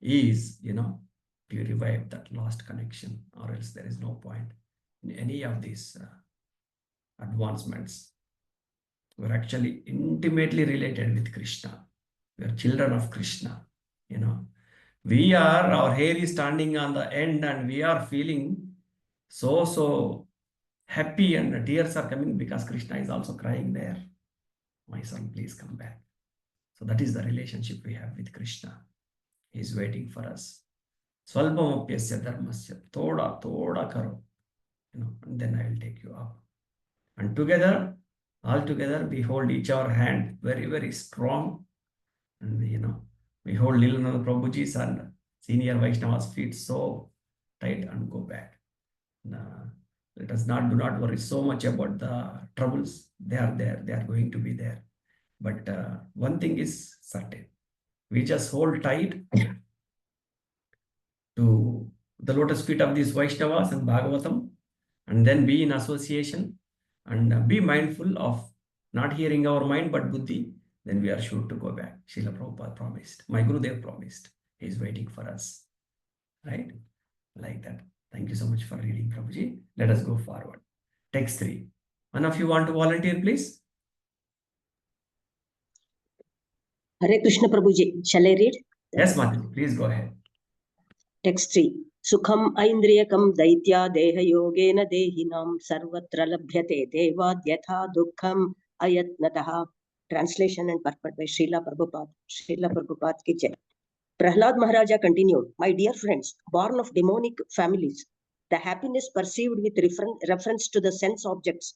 is, to revive that lost connection, or else there is no point in any of these advancements. We're actually intimately related with Krishna. We are children of Krishna. Our hair is standing on the end, and we are feeling so happy, and the tears are coming because Krishna is also crying there. My son, please come back. So that is the relationship we have with Krishna. He is waiting for us. Swalpamapyasya dharmasya toda karo. And then I will take you up. And together, all together, we hold each our hand very, very strong. And we hold Lilananda Prabhuji's and senior Vaishnava's feet so tight and go back. Let us do not worry so much about the troubles. They are there. They are going to be there. But one thing is certain. We just hold tight to the lotus feet of these Vaishnavas and Bhagavatam, and then be in association, and be mindful of not hearing our mind but buddhi, then we are sure to go back. Srila Prabhupada promised. My Gurudev promised. He is waiting for us. Right? Like that. Thank you so much for reading, Prabhuji. Let us go forward. Text 3. One of you want to volunteer, please? Hare Krishna Prabhuji. Shall I read? Yes, Mataji. Please go ahead. Text 3. Sukham aindriyakam daitya deha yogena dehinam sarvatra labhyate devadyatha dukkham ayatnataha. Translation and purport by Srila Prabhupada. Srila Prabhupada ki jai. Prahlad Maharaja continued, my dear friends, born of demonic families, the happiness perceived with reference to the sense objects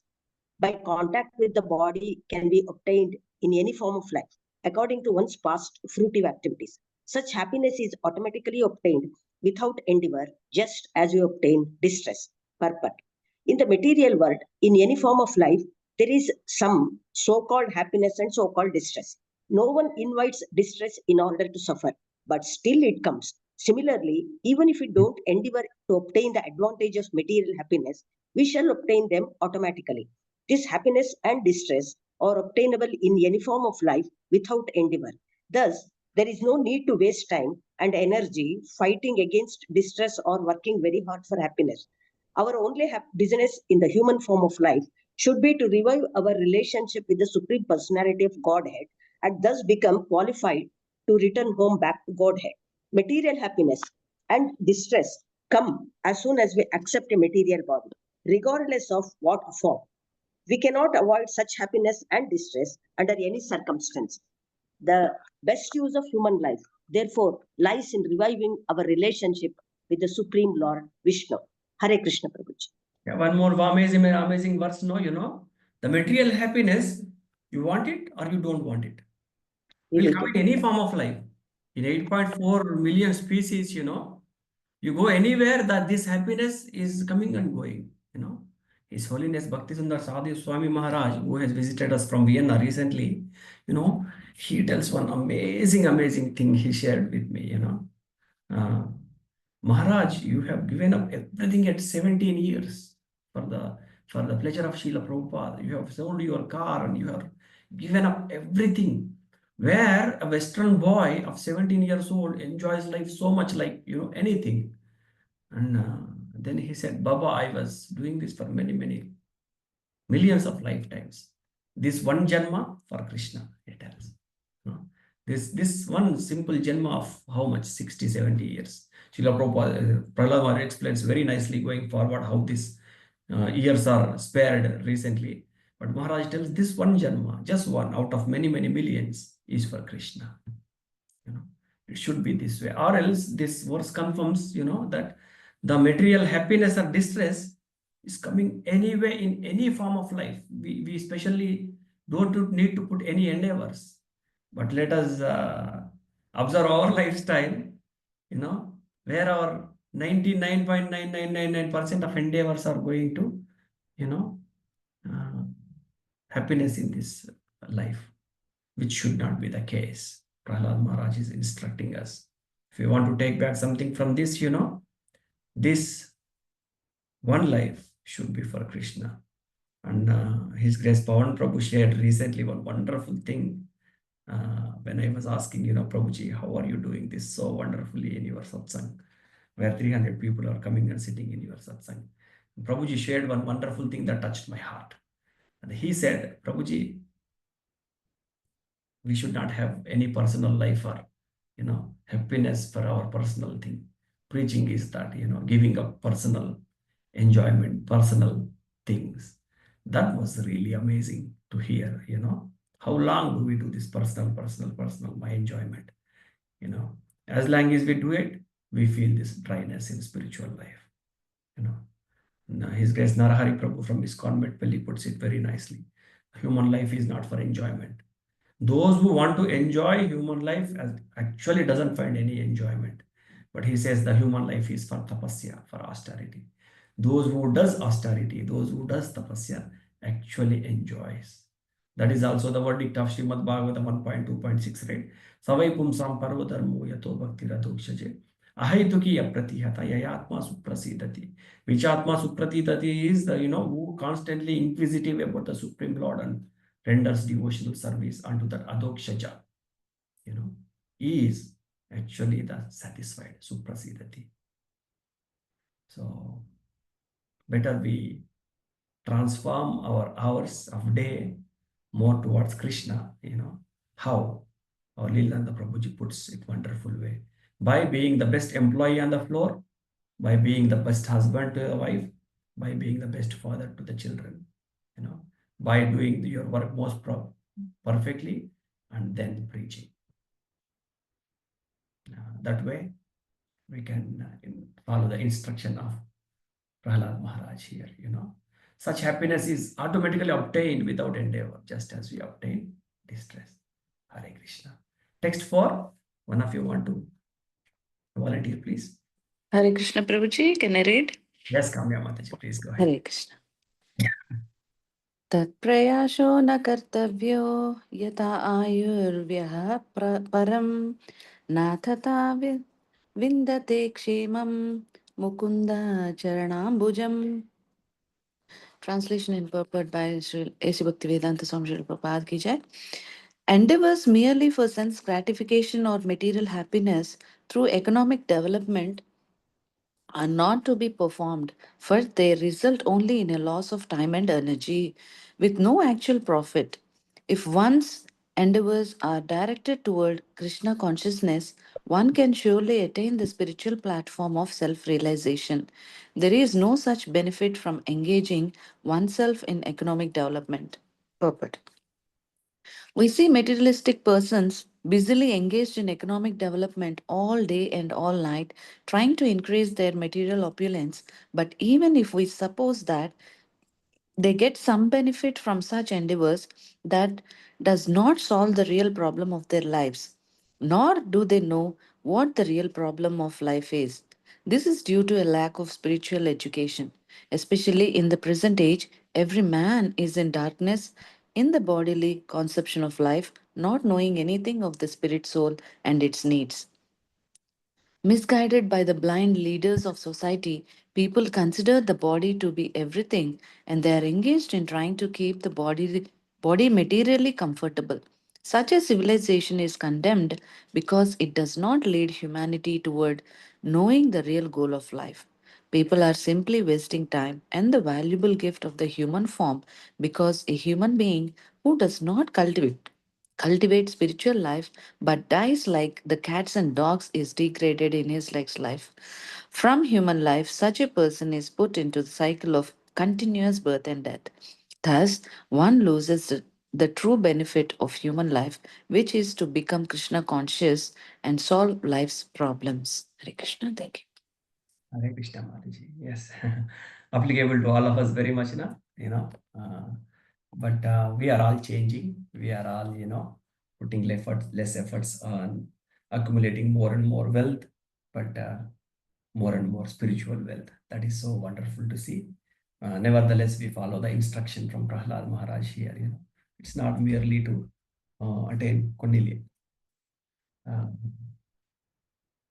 by contact with the body can be obtained in any form of life, according to one's past fruitive activities. Such happiness is automatically obtained without endeavor, just as you obtain distress. purport. In the material world, in any form of life, there is some so-called happiness and so-called distress. No one invites distress in order to suffer, but still it comes. Similarly, even if we don't endeavor to obtain the advantage of material happiness, we shall obtain them automatically. This happiness and distress are obtainable in any form of life without endeavor. Thus, there is no need to waste time and energy fighting against distress or working very hard for happiness. Our only business in the human form of life should be to revive our relationship with the Supreme Personality of Godhead and thus become qualified to return home back to Godhead. Material happiness and distress come as soon as we accept a material body, regardless of what form. We cannot avoid such happiness and distress under any circumstance. The best use of human life, therefore, lies in reviving our relationship with the Supreme Lord Vishnu. Hare Krishna Prabhuji. Yeah, one more amazing verse, no, the material happiness, you want it or you don't want it. Will come in any form of life. In 8.4 million species, you go anywhere that this happiness is coming and going, His Holiness Bhakti Sundar Sadhu Swami Maharaj, who has visited us from Vienna recently, he tells one amazing thing he shared with me, Uh, Maharaj, you have given up everything at 17 years for the pleasure of Srila Prabhupada. You have sold your car and you have given up everything. Where a Western boy of 17 years old enjoys life so much like, anything. And then he said, Baba, I was doing this for many millions of lifetimes. This one janma for Krishna, he tells. This one simple janma of how much? 60, 70 years. Srila Prabhupada, Prahlad Maharaj explains very nicely going forward how these years are spared recently. But Maharaj tells this one janma, just one out of many millions, is for Krishna. It should be this way. Or else this verse confirms, that the material happiness or distress is coming anyway in any form of life. We especially don't need to put any endeavors. But let us observe our lifestyle, where our 99.9999% of endeavors are going to, happiness in this life, which should not be the case. Prahlad Maharaj is instructing us. If you want to take back something from this, this one life should be for Krishna. And His Grace Pawan Prabhu shared recently one wonderful thing. When I was asking, Prabhuji, how are you doing this so wonderfully in your satsang, where 300 people are coming and sitting in your satsang. Prabhuji shared one wonderful thing that touched my heart. And he said, Prabhuji, we should not have any personal life or, happiness for our personal thing. Preaching is that, giving up personal enjoyment, personal things. That was really amazing to hear, How long do we do this personal, my enjoyment? As long as we do it, we feel this dryness in spiritual life. His Grace Narahari Prabhu from his Medpalli puts it very nicely. Human life is not for enjoyment. Those who want to enjoy human life actually doesn't find any enjoyment. But he says the human life is for tapasya, for austerity. Those who does austerity, those who does tapasya actually enjoys. That is also the verdict of Srimad Bhagavatam 1.2.6, right? Savai pumsam parvodharmo yato bhakti radhokshaje ahaituki apratihata yayatma suprasidati. Which atma supratidati is the, who constantly inquisitive about the Supreme Lord and renders devotional service unto that adokshaja, is actually the satisfied, suprasidati. So better we transform our hours of day more towards Krishna, how our Lilananda Prabhuji puts it wonderful way. By being the best employee on the floor, by being the best husband to the wife, by being the best father to the children, by doing your work most perfectly, and then preaching. That way, we can follow the instruction of Prahlad Maharaj here, Such happiness is automatically obtained without endeavor, just as we obtain distress. Hare Krishna. Text 4, one of you want to volunteer, please. Hare Krishna Prabhuji, can I read? Yes, Kamya Mataji, please go ahead. Hare Krishna. तत्प्रयासो न कर्तव्यो यथा आयुर्व्यः परं नाथता विन्दते क्षेमं Mukund चरणाम्बुजम्. Translation and purport by Sri A.C. Bhaktivedanta Swami Srila Prabhupada ki jai. Endeavors merely for sense gratification or material happiness through economic development are not to be performed, for they result only in a loss of time and energy with no actual profit. If one's endeavors are directed toward Krishna consciousness, one can surely attain the spiritual platform of self realization. There is no such benefit from engaging oneself in economic development. Purport. We see materialistic persons busily engaged in economic development all day and all night, trying to increase their material opulence. But even if we suppose that they get some benefit from such endeavors, that does not solve the real problem of their lives, nor do they know what the real problem of life is. This is due to a lack of spiritual education. Especially in the present age, every man is in darkness in the bodily conception of life, not knowing anything of the spirit soul and its needs. Misguided by the blind leaders of society, people consider the body to be everything and they are engaged in trying to keep the body materially comfortable. Such a civilization is condemned because it does not lead humanity toward knowing the real goal of life. People are simply wasting time and the valuable gift of the human form because a human being who does not cultivate spiritual life but dies like the cats and dogs is degraded in his next life. From human life, such a person is put into the cycle of continuous birth and death. Thus, one loses the true benefit of human life, which is to become Krishna conscious and solve life's problems. Hare Krishna, thank you. Hare Krishna Mataji. Yes, applicable to all of us very much, uh, but we are all changing. We are all, putting less efforts on accumulating more and more wealth, but more and more spiritual wealth. That is so wonderful to see. Nevertheless, we follow the instruction from Prahlad Maharaj here. It's not merely to attain Kundalini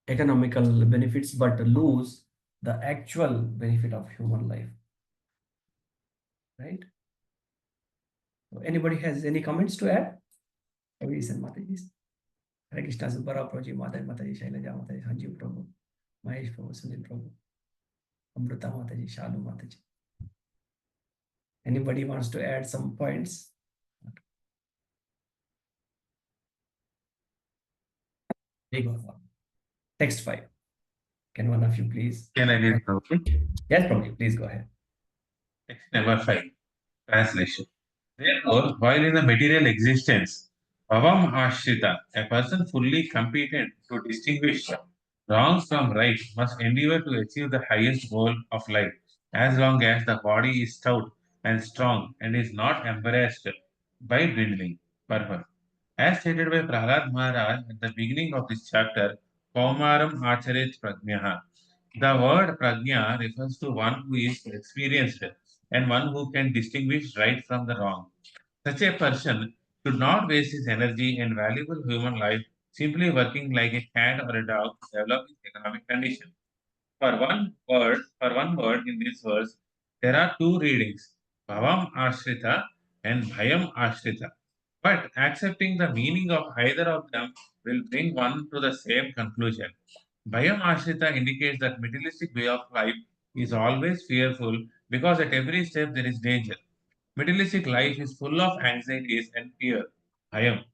economical benefits, but lose the actual benefit of human life. Right? So anybody has any comments to add? Ravis and Mataji. Hare Krishna Subbara Prabhuji, Mataji, Shailaja Mataji, Sanjeev Prabhu, Mahesh Prabhu, Sunil Prabhu, Amrita Mataji, Shalu Mataji. Anybody wants to add some points? We go for text 5. Can one of you please? Can I read Prabhuji? Yes, Prabhuji, please go ahead. Text number 5. Translation. Therefore, while in the material existence, Bhavam Ashrita, a person fully competent to distinguish wrong from right, must endeavor to achieve the highest goal of life, as long as the body is stout and strong and is not embarrassed by dwindling. Purpose. As stated by Prahlad Maharaj at the beginning of this chapter, Kaumaram Acharet Prajnaha. The word prajna refers to one who is experienced and one who can distinguish right from the wrong. Such a person should not waste his energy and valuable human life simply working like a cat or a dog to develop his economic condition. For one word in this verse, there are two readings, Bhavam Ashrita and Bhayam Ashrita. But accepting the meaning of either of them will bring one to the same conclusion. Bhayam Ashrita indicates that materialistic way of life is always fearful because at every step there is danger. Materialistic life is full of anxieties and fear. Bhayam.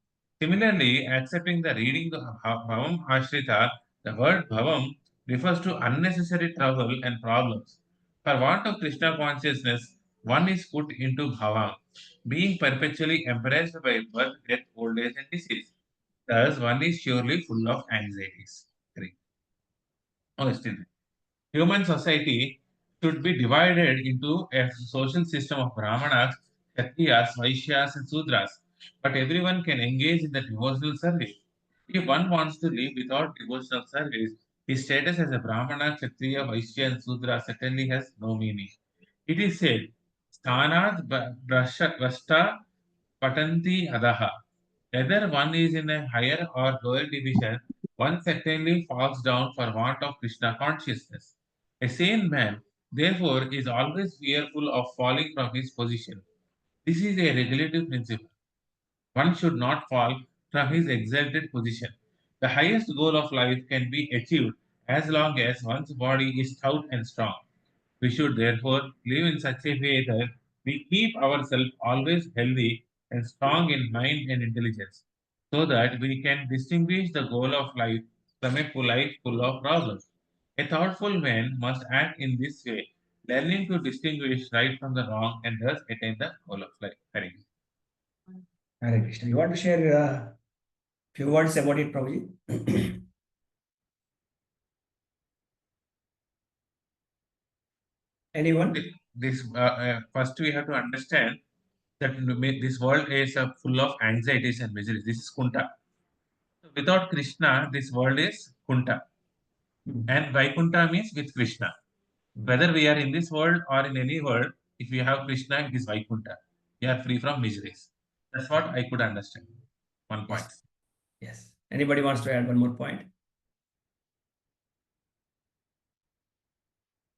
Similarly, accepting the reading of Bhavam Ashrita, the word Bhavam refers to unnecessary trouble and problems. For want of Krishna consciousness, one is put into Bhavam, being perpetually embarrassed by birth, death, old age, and disease. Thus, one is surely full of anxieties. Three. Oh, still. Human society should be divided into a social system of Brahmanas, Kshatriyas, Vaishyas, and Sudras, but everyone can engage in the devotional service. If one wants to live without devotional service, His status as a Brahmana, Kshatriya, Vaishya, and Sudra certainly has no meaning. It is said, Sthanat Vrashta Patanti Adaha. Whether one is in a higher or lower division, one certainly falls down for want of Krishna consciousness. A sane man, therefore, is always fearful of falling from his position. This is a regulative principle. One should not fall from his exalted position. The highest goal of life can be achieved as long as one's body is stout and strong. We should therefore live in such a way that we keep ourselves always healthy and strong in mind and intelligence, so that we can distinguish the goal of life from a life full of problems. A thoughtful man must act in this way, learning to distinguish right from the wrong and thus attain the goal of life. Hare Krishna. Hare Krishna. You want to share a few words about it, Prabhuji? Anyone? This first we have to understand that this world is full of anxieties and miseries. This is Kunta. So without Krishna, this world is Kunta. And Vaikuntha means with Krishna. Whether we are in this world or in any world, if we have Krishna, it is Vaikuntha. We are free from miseries. That's what I could understand. One point. Yes. Yes. Anybody wants to add one more point?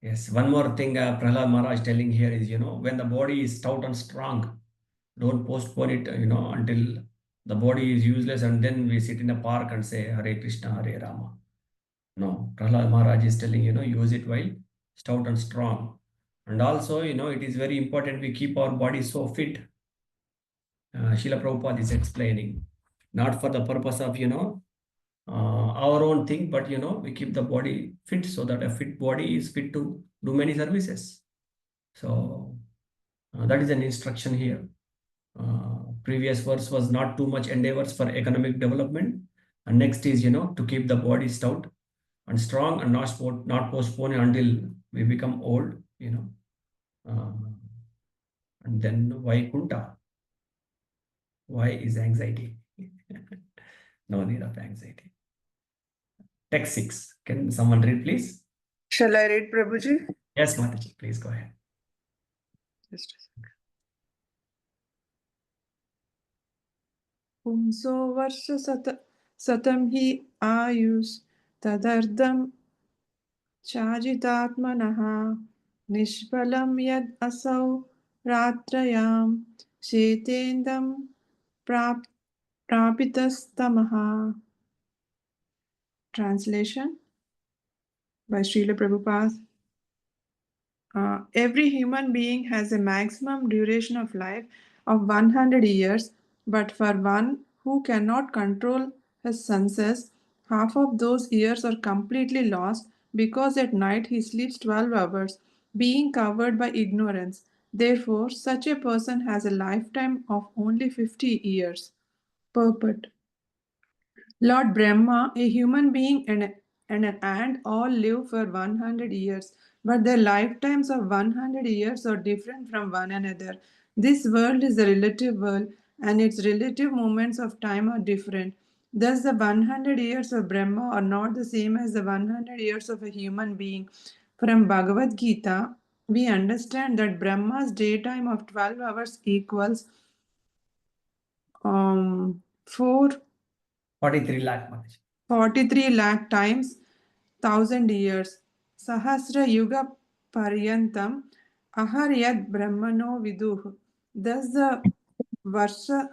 Yes. One more thing Prahlad Maharaj telling here is, when the body is stout and strong, don't postpone it, until the body is useless and then we sit in a park and say, Hare Krishna, Hare Rama. No, Prahlad Maharaj is telling, use it while stout and strong. And also, it is very important we keep our body so fit. Srila Prabhupada is explaining, not for the purpose of, our own thing, but, we keep the body fit so that a fit body is fit to do many services. So that is an instruction here. Previous verse was not too much endeavors for economic development. And next is, to keep the body stout and strong and not postpone until we become old, and then why Kunta? Why is anxiety? No need of anxiety. Text 6. Can someone read, please? Shall I read, Prabhuji? Yes, Mataji, please go ahead. Just a second. Pumso varsha satam hi ayus tadardam chajitatmanaha nishpalam yad asau ratrayam shetendam prapitastamaha. Translation by Srila Prabhupada. Every human being has a maximum duration of life of 100 years, but for one who cannot control his senses, half of those years are completely lost because at night he sleeps 12 hours, being covered by ignorance. Therefore, such a person has a lifetime of only 50 years. Purport. Lord Brahma, a human being, and an ant all live for 100 years, but their lifetimes of 100 years are different from one another. This world is a relative world, and its relative moments of time are different. Thus, the 100 years of Brahma are not the same as the 100 years of a human being. From Bhagavad Gita, we understand that Brahma's daytime of 12 hours equals 4 43 lakh, Mataji. 43 lakh times 1000 years. Sahasra Yuga Paryantam Aharyad Brahmano Viduh. Thus, the Varsha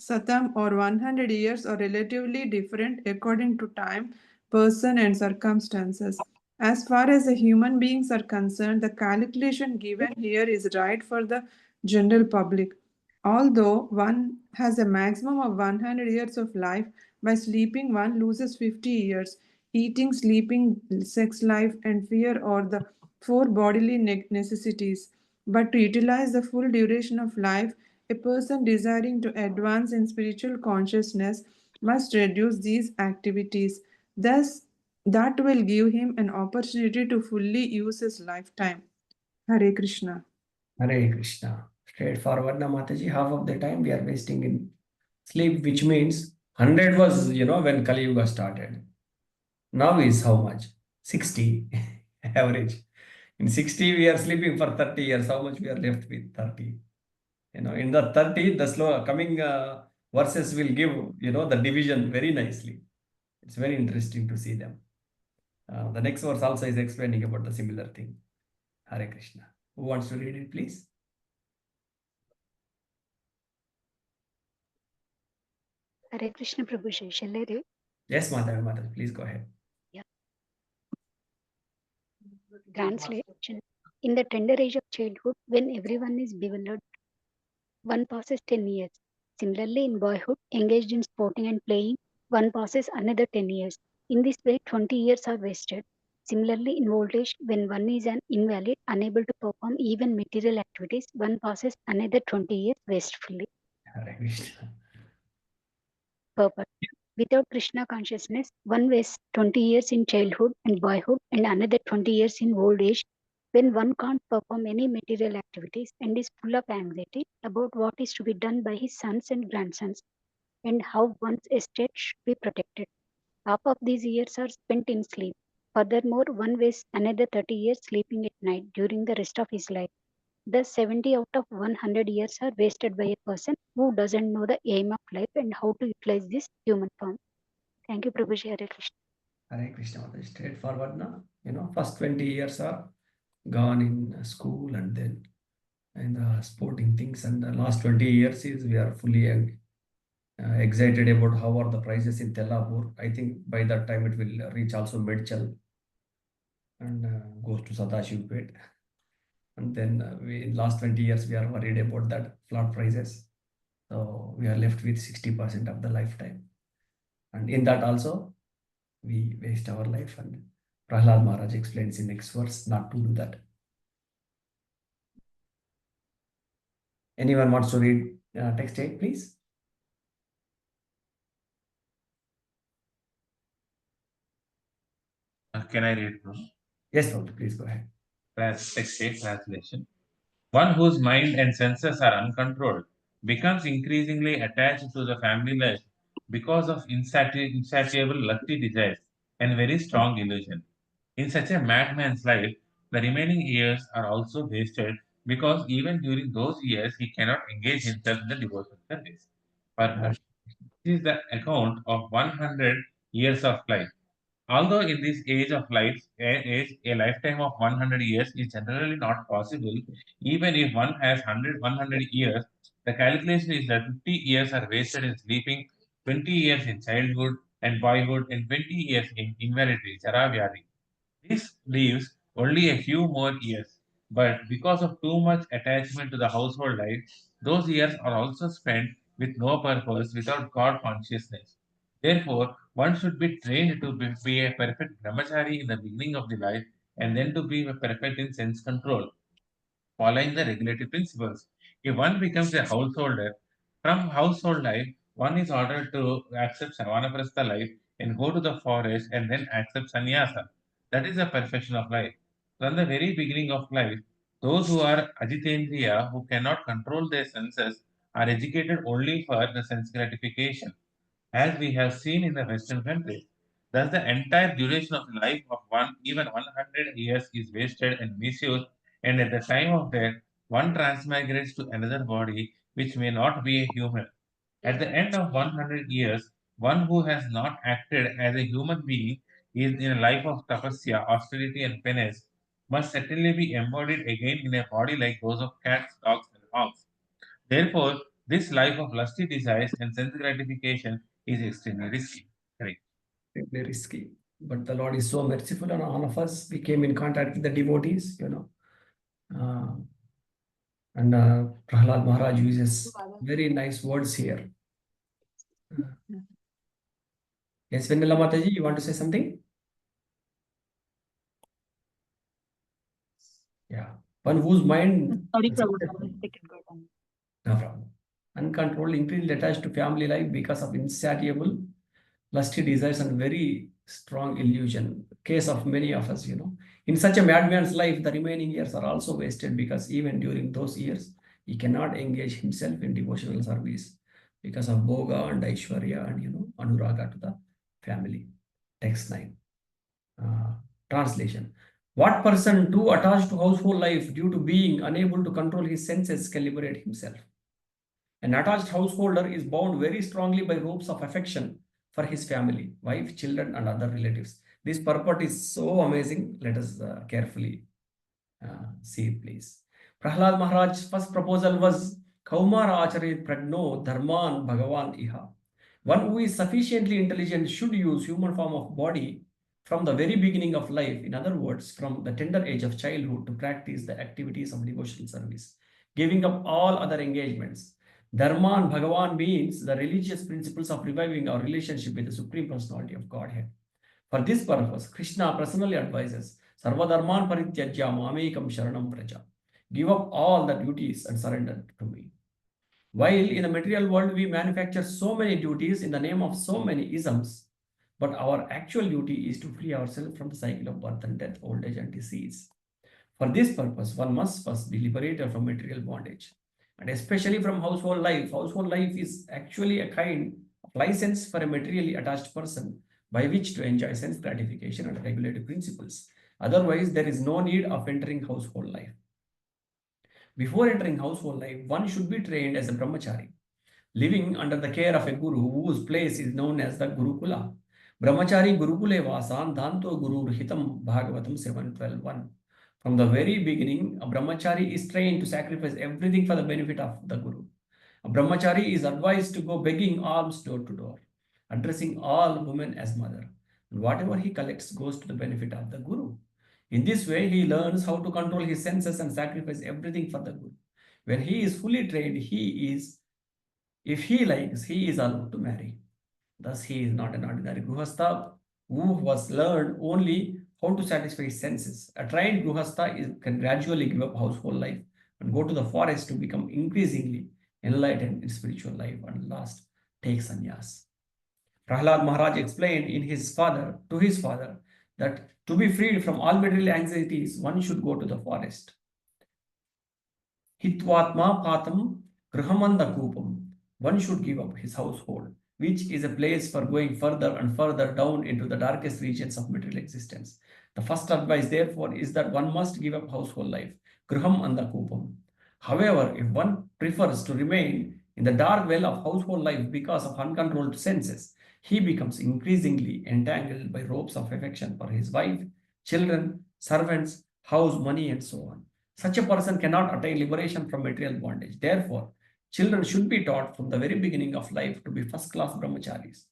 Satam or 100 years are relatively different according to time, person, and circumstances. As far as the human beings are concerned, the calculation given here is right for the general public. Although one has a maximum of 100 years of life, by sleeping one loses 50 years. Eating, sleeping, sex life, and fear are the four bodily necessities. But to utilize the full duration of life, a person desiring to advance in spiritual consciousness must reduce these activities. Thus, that will give him an opportunity to fully use his lifetime. Hare Krishna. Hare Krishna. Straightforward, na Mataji. Half of the time we are wasting in sleep, which means 100 was, when Kali Yuga started. Now is how much? 60 average. In 60, we are sleeping for 30 years. How much we are left with? 30. In the 30, the slow coming verses will give, the division very nicely. It's very interesting to see them. The next verse also is explaining about the similar thing. Hare Krishna. Who wants to read it, please? Hare Krishna Prabhuji, shall I read? Yes, Mata, please go ahead. Yeah. Translation. In the tender age of childhood, when everyone is bewildered, one passes 10 years. Similarly, in boyhood, engaged in sporting and playing, one passes another 10 years. In this way, 20 years are wasted. Similarly, in old age, when one is an invalid, unable to perform even material activities, one passes another 20 years wastefully. Hare Krishna. Purpose. Without Krishna consciousness, one wastes 20 years in childhood and boyhood and another 20 years in old age, when one can't perform any material activities and is full of anxiety about what is to be done by his sons and grandsons and how one's estate should be protected. Half of these years are spent in sleep. Furthermore, one wastes another 30 years sleeping at night during the rest of his life. Thus, 70 out of 100 years are wasted by a person who doesn't know the aim of life and how to utilize this human form. Thank you, Prabhuji. Hare Krishna. Hare Krishna. Straightforward now. First 20 years are gone in school and then in the sporting things, and the last 20 years is we are fully excited about how are the prices in Tellapur. I think by that time it will reach also Medchal and goes to Sadashivpet. And then we in last 20 years we are worried about that flat prices. So we are left with 60% of the lifetime. And in that also we waste our life. And Prahlad Maharaj explains in next verse not to do that. Anyone wants to read text 8, please? Can I read? Yes, Prabhu, please go ahead. Text 8 translation. One whose mind and senses are uncontrolled becomes increasingly attached to the family life because of insatiable lusty desires and very strong illusion. In such a madman's life, the remaining years are also wasted because even during those years he cannot engage himself in the devotional service. Purpose. This is the account of 100 years of life. Although in this a lifetime of 100 years is generally not possible, even if one has 100 years, the calculation is that 50 years are wasted in sleeping, 20 years in childhood and boyhood, and 20 years in invalidity, Jara Vyadi. This leaves only a few more years, but because of too much attachment to the household life, those years are also spent with no purpose without God consciousness. Therefore, one should be trained to be a perfect brahmachari in the beginning of the life and then to be perfect in sense control, following the regulatory principles. If one becomes a householder, from household life, one is ordered to accept Savanaprastha life and go to the forest and then accept sannyasa. That is the perfection of life. From the very beginning of life, those who are ajitendriya, who cannot control their senses, are educated only for the sense gratification, as we have seen in the Western countries. Thus, the entire duration of life of one, even 100 years, is wasted and misused, and at the time of death, one transmigrates to another body which may not be a human. At the end of 100 years, one who has not acted as a human being is in a life of tapasya, austerity, and penance, must certainly be embodied again in a body like those of cats, dogs, and hogs. Therefore, this life of lusty desires and sense gratification is extremely risky. Correct. Very risky. But the Lord is so merciful on all of us. We came in contact with the devotees. Uh, and Prahlad Maharaj uses very nice words here. Yes, Vanilla Mataji, you want to say something? Yeah. One whose mind. Sorry, Prabhu. No problem. Uncontrolled, increasingly attached to family life because of insatiable lusty desires and very strong illusion. Case of many of us. In such a madman's life, the remaining years are also wasted because even during those years, he cannot engage himself in devotional service because of Bhoga and Aishwarya and Anuraga to the family. Text 9. Translation. What person too attached to household life due to being unable to control his senses can liberate himself? An attached householder is bound very strongly by ropes of affection for his family, wife, children, and other relatives. This purport is so amazing. Let us carefully see it, please. Prahlad Maharaj's first proposal was Kaumara Acharit Pragno Dharman Bhagavan Iha. One who is sufficiently intelligent should use human form of body from the very beginning of life, in other words, from the tender age of childhood, to practice the activities of devotional service, giving up all other engagements. Dharman Bhagavan means the religious principles of reviving our relationship with the Supreme Personality of Godhead. For this purpose, Krishna personally advises Sarvadharman Parityajya Mamekam Sharanam Praja. Give up all the duties and surrender to me. While in the material world we manufacture so many duties in the name of so many isms, but our actual duty is to free ourselves from the cycle of birth and death, old age and disease. For this purpose, one must first be liberated from material bondage, and especially from household life. Household life is actually a kind of license for a materially attached person by which to enjoy sense gratification and regulative principles. Otherwise, there is no need of entering household life. Before entering household life, one should be trained as a brahmachari, living under the care of a guru whose place is known as the Gurukula. Brahmachari Gurukule Vasan Danto Guru Hitam Bhagavatam 7.12.1. From the very beginning, a brahmachari is trained to sacrifice everything for the benefit of the guru. A brahmachari is advised to go begging alms door to door, addressing all women as mother, and whatever he collects goes to the benefit of the guru. In this way, he learns how to control his senses and sacrifice everything for the guru. When he is fully trained, if he likes, he is allowed to marry. Thus, he is not an ordinary Gruhastha who was learned only how to satisfy his senses. A trained Gruhastha can gradually give up household life and go to the forest to become increasingly enlightened in spiritual life, and last, take sannyas. Prahlad Maharaj explained to his father that to be freed from all material anxieties, one should go to the forest. Hitvatma patam grihamanda kupam. One should give up his household, which is a place for going further and further down into the darkest regions of material existence. The first advice, therefore, is that one must give up household life, griham and the kupam. However, if one prefers to remain in the dark well of household life because of uncontrolled senses, he becomes increasingly entangled by ropes of affection for his wife, children, servants, house, money, and so on. Such a person cannot attain liberation from material bondage. Therefore, children should be taught from the very beginning of life to be first-class brahmacharis.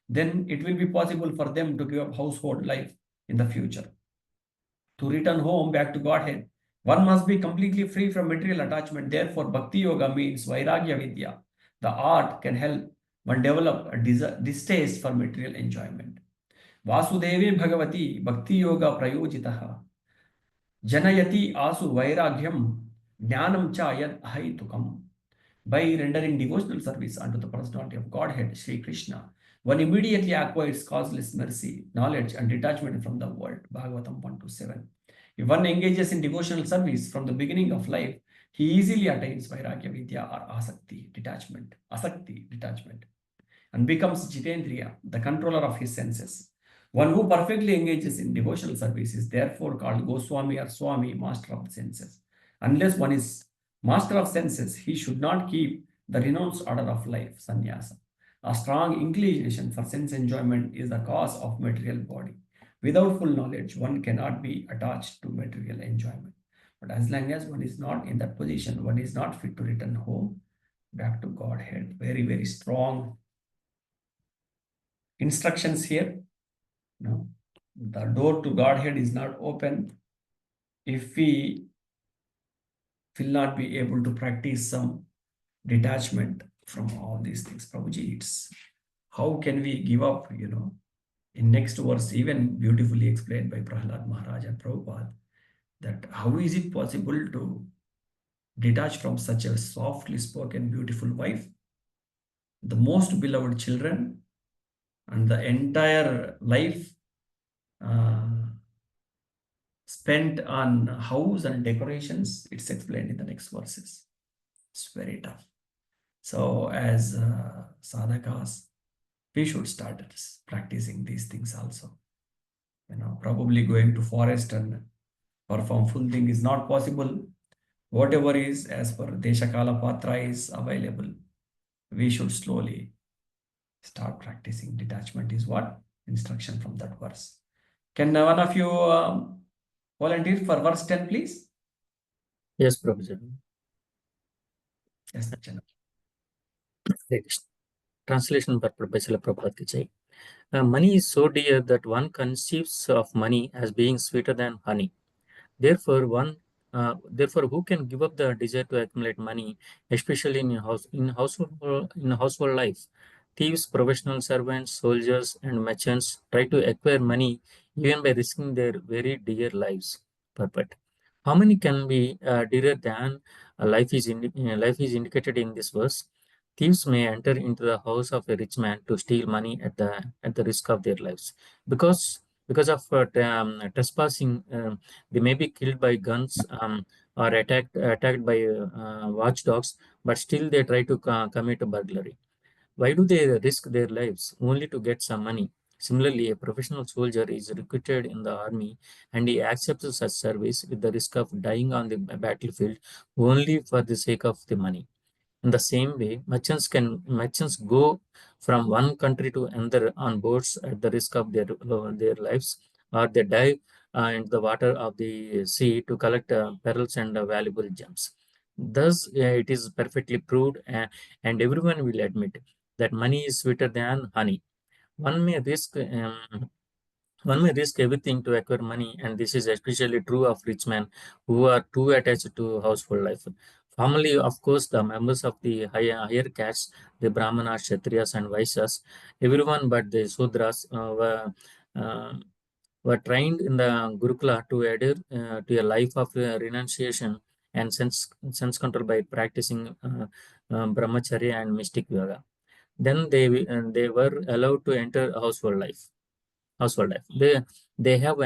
Then it will be possible for them to give up household life in the future. To return home back to Godhead, one must be completely free from material attachment. Therefore, Bhakti Yoga means Vairagya Vidya. The art can help one develop a distaste for material enjoyment. Vasudeve Bhagavati Bhakti Yoga Prayojitaha Janayati Asu Vairagyam Jnanam Cha Yad Ahaitukam. By rendering devotional service unto the personality of Godhead, Sri Krishna, one immediately acquires causeless mercy, knowledge, and detachment from the world. Bhagavatam 1-7. If one engages in devotional service from the beginning of life, he easily attains Vairagya Vidya or Asakti, detachment, and becomes Jitendriya, the controller of his senses. One who perfectly engages in devotional service is therefore called Goswami or Swami, master of the senses. Unless one is master of senses, he should not keep the renounced order of life, sannyasa. A strong inclination for sense enjoyment is the cause of material body. Without full knowledge, one cannot be attached to material enjoyment. But as long as one is not in that position, one is not fit to return home, back to Godhead. Very, very strong instructions here. No, the door to Godhead is not open if we will not be able to practice some detachment from all these things. Prabhuji, it's how can we give up, in next verse, even beautifully explained by Prahlad Maharaj and Prabhupada, that how is it possible to detach from such a softly spoken, beautiful wife, the most beloved children, and the entire life spent on house and decorations. It's explained in the next verses. It's very tough. So as sadhakas, we should start practicing these things also. Probably going to forest and perform full thing is not possible. Whatever is as per Deshakala Patra is available. We should slowly start practicing detachment is what instruction from that verse. Can one of you volunteer for verse 10, please? Yes, Prabhuji. Yes, Chana. Translation by Srila Prabhupada ki jai. Money is so dear that one conceives of money as being sweeter than honey. Therefore, who can give up the desire to accumulate money, especially in household life? Thieves, professional servants, soldiers, and merchants try to acquire money even by risking their very dear lives. Purport. How many can be dearer than life is indicated in this verse? Thieves may enter into the house of a rich man to steal money at the risk of their lives, because of trespassing. They may be killed by guns or attacked by watchdogs, but still they try to commit a burglary. Why do they risk their lives only to get some money? Similarly, a professional soldier is recruited in the army and he accepts such service with the risk of dying on the battlefield only for the sake of the money. In the same way, merchants go from one country to another on boats at the risk of their lives, or they dive into the water of the sea to collect pearls and valuable gems. Thus, it is perfectly proved, and everyone will admit that money is sweeter than honey. One may risk one may risk everything to acquire money, and this is especially true of rich men who are too attached to household life. Formerly, of course, the members of the higher castes, the Brahmanas, Kshatriyas, and Vaishyas, everyone but the Sudras uh, were trained in the Gurukula to adhere to a life of renunciation and sense control by practicing brahmacharya and mystic yoga. Then they were allowed to enter household life. They have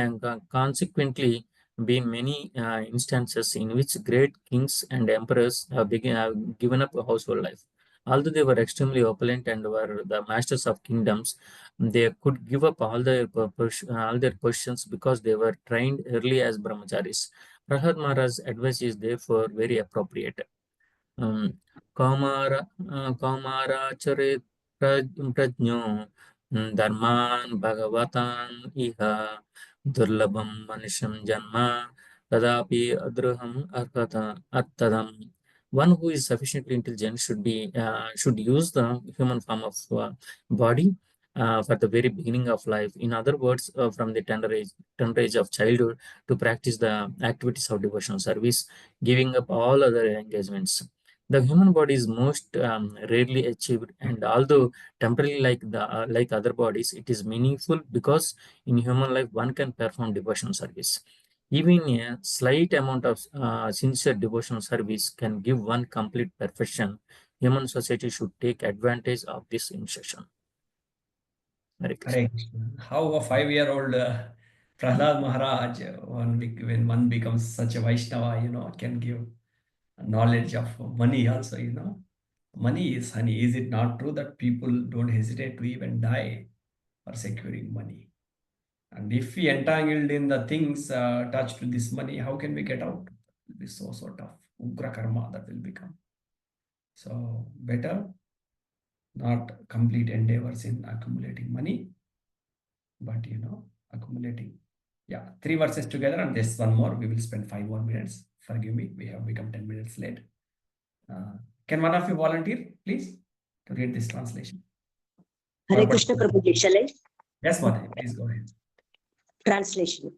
consequently been many instances in which great kings and emperors have given up household life. Although they were extremely opulent and were the masters of kingdoms, they could give up all their positions because they were trained early as brahmacharis. Prahlad Maharaj's advice is therefore very appropriate. कौमार कौमाराचरेत् प्रज्ञो धर्मान् भगवतान् इह दुर्लभं मनुष्यं जन्म तदापि अद्रुहम् attadam. One who is sufficiently intelligent should use the human form of body for the very beginning of life. In other words, from the tender age of childhood, to practice the activities of devotional service, giving up all other engagements. The human body is most rarely achieved, and although temporarily like other bodies, it is meaningful because in human life one can perform devotional service. Even a slight amount of sincere devotional service can give one complete perfection. Human society should take advantage of this instruction. Hare Krishna. Hare Krishna. How a 5-year-old Prahlad Maharaj, when one becomes such a Vaishnava, can give knowledge of money also, Money is honey. Is it not true that people don't hesitate to even die for securing money? And if we entangled in the things attached to this money, how can we get out? It will be so tough. Ugra karma that will become. So better not complete endeavors in accumulating money, but accumulating. Yeah, 3 verses together and this one more. We will spend 5 more minutes. Forgive me, we have become 10 minutes late. Can one of you volunteer, please, to read this translation? Hare Krishna Prabhuji, shall I? Yes, Mother, please go ahead. Translation.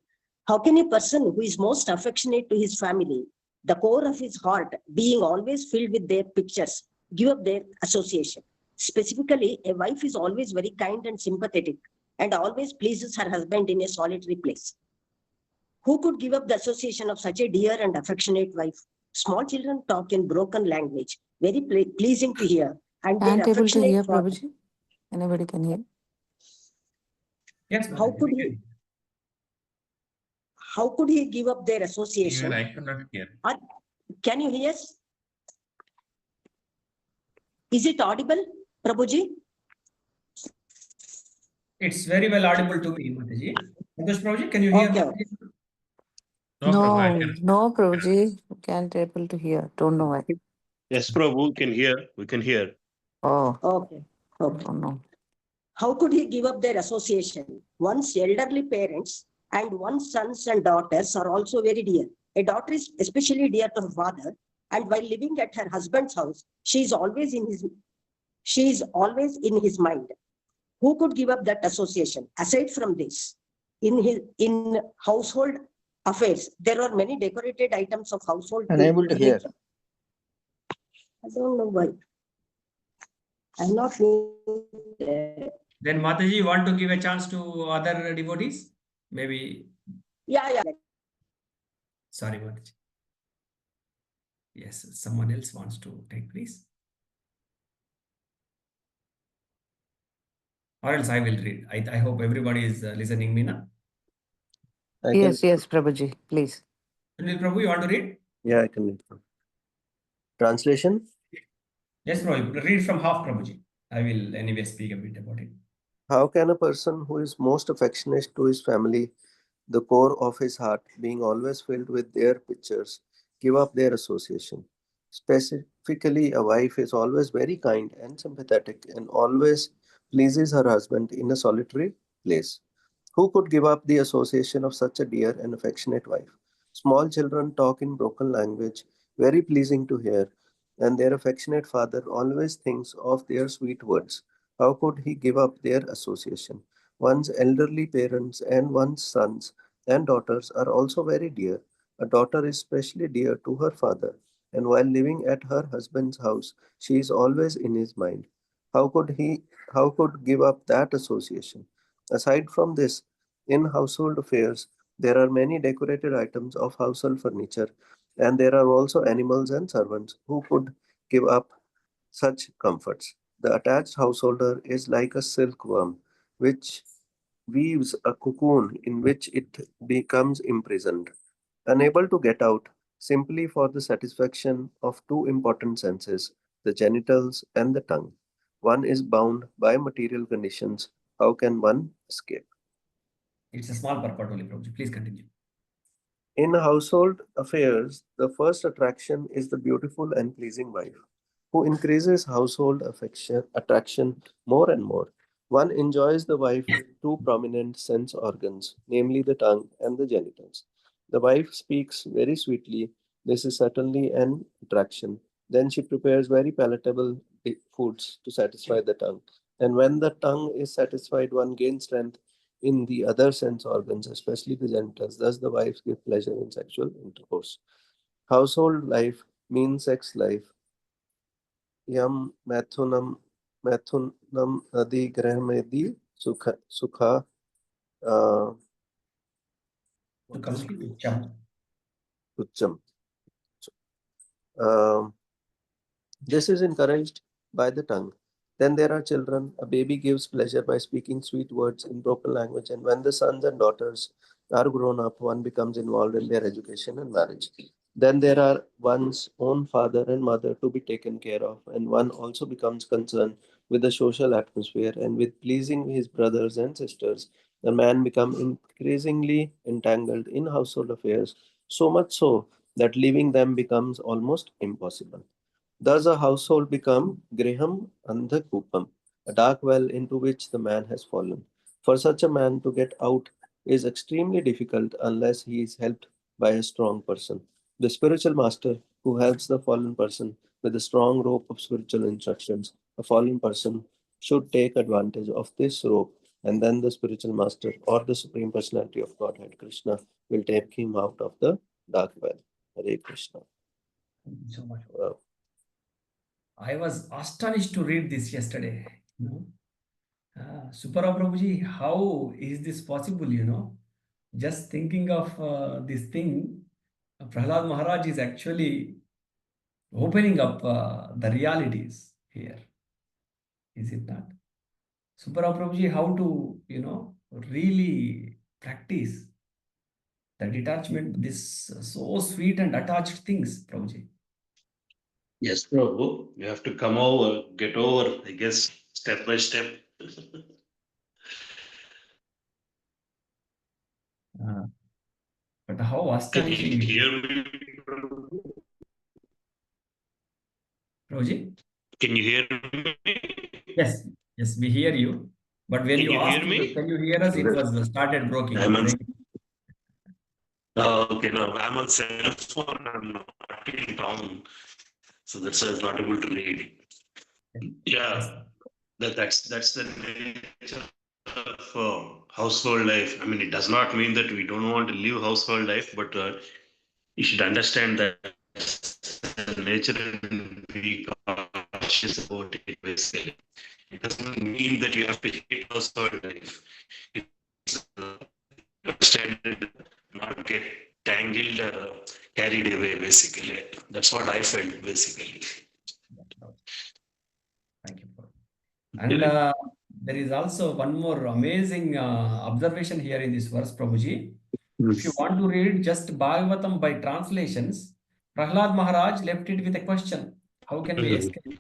How can a person who is most affectionate to his family, the core of his heart being always filled with their pictures, give up their association? Specifically, a wife is always very kind and sympathetic and always pleases her husband in a solitary place. Who could give up the association of such a dear and affectionate wife? Small children talk in broken language, very pleasing to hear. And their Can't able to affectionate hear, father, Prabhuji. Anybody can hear. Yes, how Mother, could he give up their Even association? I cannot hear. Can you hear us? Is it audible, Prabhuji? It's very well audible to me, Mataji. Santosh Prabhuji, can you hear Okay. Mataji? No, Prabhu, I No, can. no, Prabhuji, can't able to hear. Don't know why. Yes, Prabhu, we can hear. We can hear. Oh, Okay. Okay. don't know. How could he give up their association? One's elderly parents and one's sons and daughters are also very dear. A daughter is especially dear to her father, and while living at her husband's house, she is always in his mind. Who could give up that association? Aside from this, in household affairs, there are many decorated items of household. Unable to hear. I don't know why. I'm not. Then Mataji, you want to give a chance to other devotees? Maybe. Yeah. Sorry, Mataji. Yes, someone else wants to take, please. Or else I will read. I hope everybody is listening me now. Yes, Prabhuji, please. Sunil Prabhu, you want to read? Yeah, I can read. Translation? Yes, Prabhu. Read from half, Prabhuji. I will anyway speak a bit about it. How can a person who is most affectionate to his family, the core of his heart, being always filled with their pictures, give up their association? Specifically, a wife is always very kind and sympathetic and always pleases her husband in a solitary place. Who could give up the association of such a dear and affectionate wife? Small children talk in broken language, very pleasing to hear, and their affectionate father always thinks of their sweet words. How could he give up their association? One's elderly parents and one's sons and daughters are also very dear. A daughter is especially dear to her father, and while living at her husband's house, she is always in his mind. How could he how could give up that association? Aside from this, in household affairs, there are many decorated items of household furniture, and there are also animals and servants who could give up such comforts. The attached householder is like a silkworm which weaves a cocoon in which it becomes imprisoned, unable to get out simply for the satisfaction of two important senses, the genitals and the tongue. One is bound by material conditions. How can one escape? It's a small purport only, Prabhuji. Please continue. In household affairs, the first attraction is the beautiful and pleasing wife, who increases household attraction more and more. One enjoys the wife with two prominent sense organs, namely the tongue and the genitals. The wife speaks very sweetly. This is certainly an attraction. Then she prepares very palatable foods to satisfy the tongue. And when the tongue is satisfied, one gains strength in the other sense organs, especially the genitals. Thus, the wives give pleasure in sexual intercourse. Household life means sex life. Yam Mathunam Adi Grahmedi Sukha. Uh, To what is complete Ucham. Ucham. Um, This is encouraged by the tongue. Then there are children. A baby gives pleasure by speaking sweet words in broken language, and when the sons and daughters are grown up, one becomes involved in their education and marriage. Then there are one's own father and mother to be taken care of, and one also becomes concerned with the social atmosphere and with pleasing his brothers and sisters. The man becomes increasingly entangled in household affairs, so much so that leaving them becomes almost impossible. Thus a household become Graham Andhakupam, a dark well into which the man has fallen. For such a man to get out is extremely difficult unless he is helped by a strong person. The spiritual master who helps the fallen person with a strong rope of spiritual instructions, a fallen person should take advantage of this rope, and then the spiritual master or the Supreme Personality of Godhead, Krishna, will take him out of the dark well. Hare Krishna. Thank you so much. Wow. I was astonished to read this yesterday. Supara Prabhuji, how is this possible? Just thinking of this thing, Prahlad Maharaj is actually opening up the realities here. Is it not? Supara Prabhuji, how to, really practice the detachment, this so sweet and attached things, Prabhuji. Yes, Prabhu. You have to get over, I guess, step by step. But how Can you astonishing it is. hear me? Prabhuji? Can you hear me? Yes, yes, we hear you. But when Can you you hear asked, me? can you hear us, it was started I'm on, breaking. okay, no, I'm on cell phone. I'm not in town, so that's why I was not able to read. Yes. Yeah, that's the nature of household life. I mean, it does not mean that we don't want to live household life, but you should understand that the nature and be cautious about it. Basically, it doesn't mean that you have to hate household life. It's understand it, not get tangled, carried away. Basically, that's what I felt. Basically. Thank you. And there is also one more amazing observation here in this verse, Prabhuji. If you want to read just Bhagavatam by translations, Prahlad Maharaj left it with a question. How can we escape?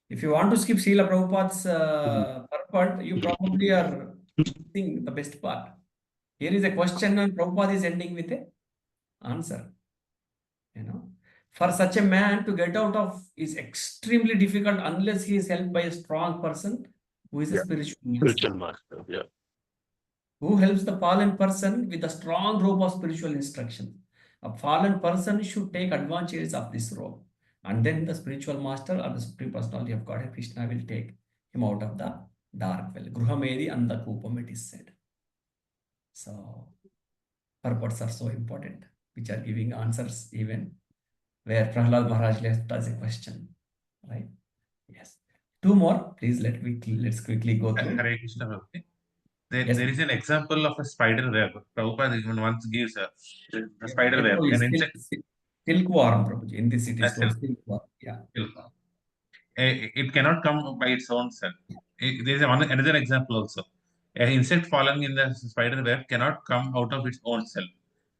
If you want to skip Srila Prabhupada's purport, you probably are missing the best part. Here is a question and Prabhupada is ending with an answer. You know, for such a man to get out of is extremely difficult unless he is helped by a strong person who is a spiritual master. Yeah. Who helps the fallen person with a strong rope of spiritual instruction. A fallen person should take advantage of this rope. And then the spiritual master or the supreme personality of Godhead Krishna will take him out of the dark well. Gruhamedi and the Kupam, it is said. So purports are so important, which are giving answers even where Prahlad Maharaj left as a question. Right? Yes. Two more, please let's quickly go through. Hare Krishna, Prabhuji. Yes. There is an example of a spider web. Prabhupada even once gives a spider web. Yes, An insect. silkworm, Prabhuji. In this it is That's called silkworm. Yeah. silkworm. It cannot come by its own self. There is another example also. An insect falling in the spider web cannot come out of its own self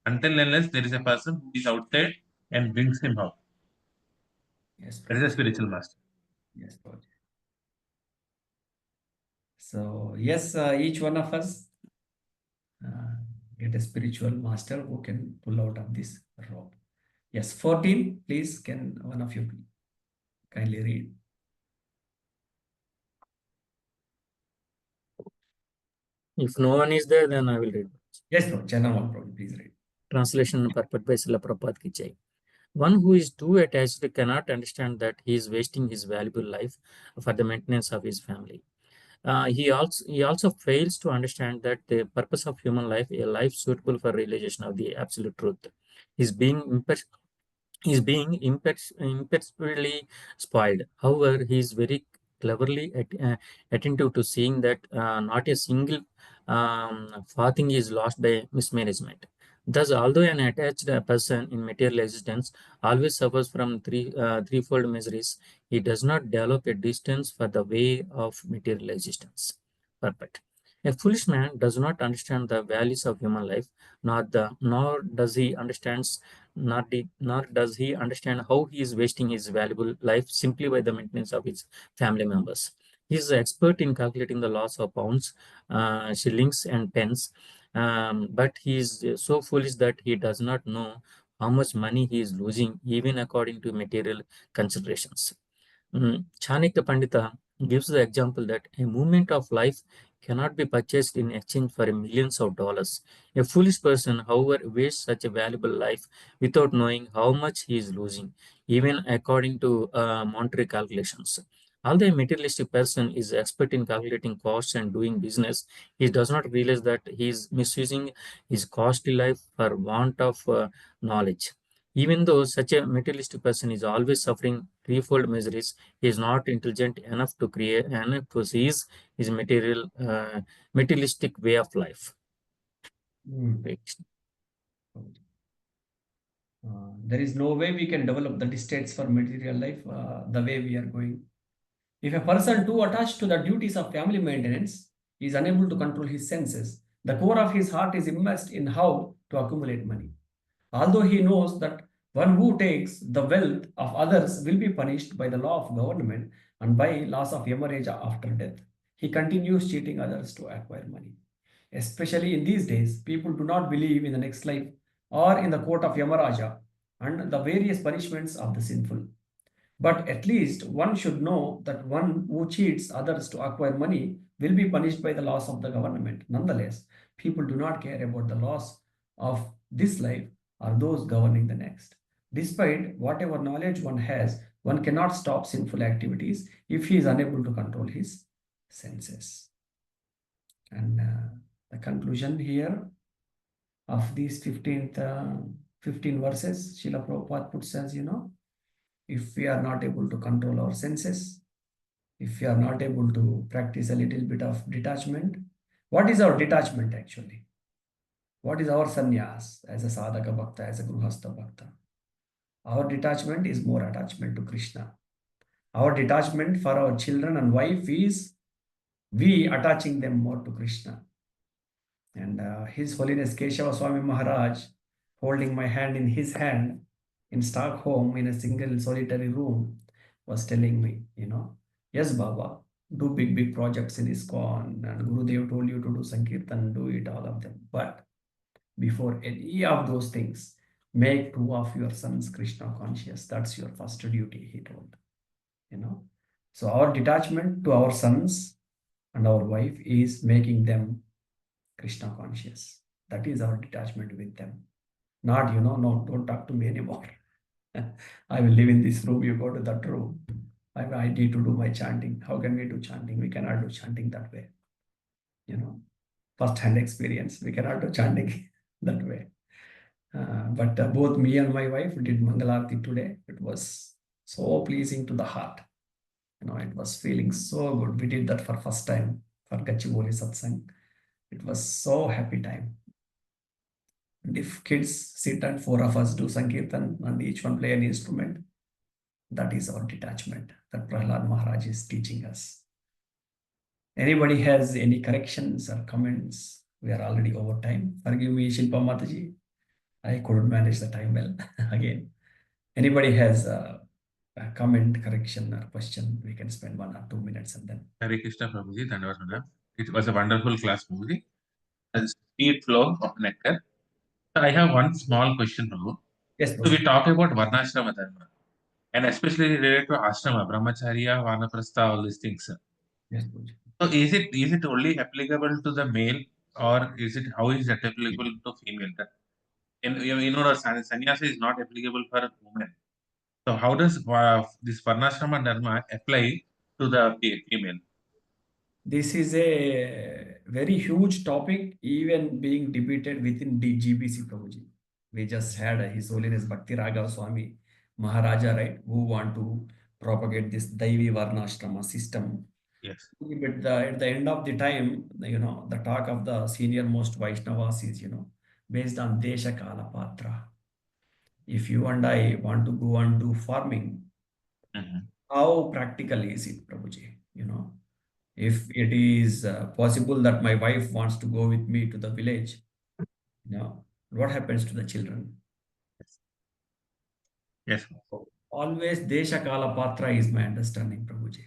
until unless there is a person who is outside and brings him out. Yes, That is a Prabhuji. spiritual master. Yes, Prabhuji. So yes, each one of us get a spiritual master who can pull out of this rope. Yes, 14, please, can one of you kindly read? If no one is there, then I will read. Yes, Prabhuji. Channel 1, Prabhuji, please read. Translation and purport by Srila Prabhupada ki jai. One who is too attached cannot understand that he is wasting his valuable life for the maintenance of his family. He also fails to understand that the purpose of human life, a life suitable for realization of the absolute truth, is being imperceptibly spoiled. However, he is very cleverly attentive to seeing that not a single farthing is lost by mismanagement. Thus, although an attached person in material existence always suffers from threefold miseries, he does not develop a distance for the way of material existence. Perfect. A foolish man does not understand the values of human life, nor does he understand how he is wasting his valuable life simply by the maintenance of his family members. He is an expert in calculating the loss of pounds, shillings, and pence, but he is so foolish that he does not know how much money he is losing, even according to material considerations. Chanakya Pandita gives the example that a moment of life cannot be purchased in exchange for millions of dollars. A foolish person, however, wastes such a valuable life without knowing how much he is losing, even according to monetary calculations. Although a materialistic person is expert in calculating costs and doing business, he does not realize that he is misusing his costly life for want of knowledge. Even though such a materialistic person is always suffering threefold miseries, he is not intelligent enough to create enough to seize his materialistic way of life. There is no way we can develop the states for material life the way we are going. If a person too attached to the duties of family maintenance is unable to control his senses, the core of his heart is immersed in how to accumulate money. Although he knows that one who takes the wealth of others will be punished by the law of government and by loss of hemorrhage after death, he continues cheating others to acquire money. Especially in these days, people do not believe in the next life or in the court of Yamaraja and the various punishments of the sinful. But at least one should know that one who cheats others to acquire money will be punished by the laws of the government. Nonetheless, people do not care about the laws of this life or those governing the next. Despite whatever knowledge one has, one cannot stop sinful activities if he is unable to control his senses. And the conclusion here of these 15 verses, Srila Prabhupada puts as, if we are not able to control our senses, if we are not able to practice a little bit of detachment, what is our detachment actually? What is our sannyas as a sadhaka bhakta, as a gruhastha bhakta? Our detachment is more attachment to Krishna. Our detachment for our children and wife is we attaching them more to Krishna. And His Holiness Keshava Swami Maharaj holding my hand in his hand in Stockholm in a single solitary room was telling me, yes, Baba, do big projects in ISKCON, and Gurudev told you to do Sankirtan, do it, all of them. But before any of those things, make 2 of your sons Krishna conscious. That's your first duty, he told. So our detachment to our sons and our wife is making them Krishna conscious. That is our detachment with them. Not, no, don't talk to me anymore. I will live in this room, you go to that room. I need to do my chanting. How can we do chanting? We cannot do chanting that way. First-hand experience. We cannot do chanting that way. But both me and my wife did Mangalarti today. It was so pleasing to the heart. It was feeling so good. We did that for first time for Gachibowli Satsang. It was so happy time. And if kids sit and 4 of us do Sankirtan and each one play an instrument, that is our detachment that Prahlad Maharaj is teaching us. Anybody has any corrections or comments? We are already over time. Forgive me, Shilpa Mataji. I couldn't manage the time well. Again, anybody has a comment, correction, or question, we can spend 1 or 2 minutes and then. Hare Krishna Prabhuji, Dandavad. It was a wonderful class, Prabhuji. A speed flow of nectar. So I have one small question, Prabhu. Yes, So we Prabhuji. talk about Varnashrama Dharma, and especially related to Ashrama, Brahmacharya, Vanaprastha, all these things. Yes, Prabhuji. So is it only applicable to the male, or is it how is it applicable to female? Sannyasa is not applicable for women. So how does this Varnashrama Dharma apply to the female? This is a very huge topic, even being debated within GBC Prabhuji. We just had His Holiness Bhakti Raghav Swami Maharaja, right, who want to propagate this Daivi Varnashrama system. Yes. But at the end of the time, the talk of the senior most Vaishnavas is, based on Desha Kala Patra. If you and I want to go and do farming, how practical is it, Prabhuji? If it is possible that my wife wants to go with me to the village, what happens to the children? Yes. Always Desha Kala Patra is my understanding, Prabhuji.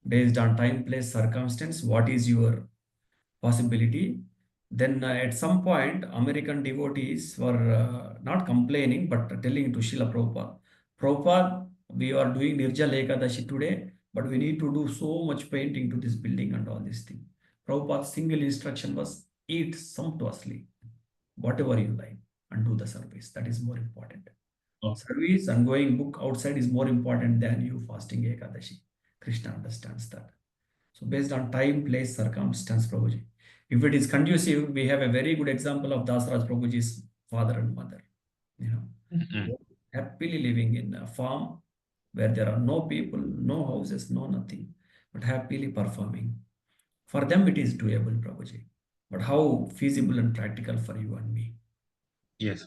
Based on time, place, circumstance, what is your possibility? Then at some point, American devotees were not complaining, but telling to Srila Prabhupada, Prabhupada, we are doing Nirjala Ekadashi today, but we need to do so much painting to this building and all this thing. Prabhupada's single instruction was eat sumptuously, whatever you like, and do the service. That is more important. Service and going book outside is more important than you fasting Ekadashi. Krishna understands that. So based on time, place, circumstance, Prabhuji. If it is conducive, we have a very good example of Dasraj Prabhuji's father and mother. Happily living in a farm where there are no people, no houses, no nothing, but happily performing. For them, it is doable, Prabhuji. But how feasible and practical for you and me? Yes.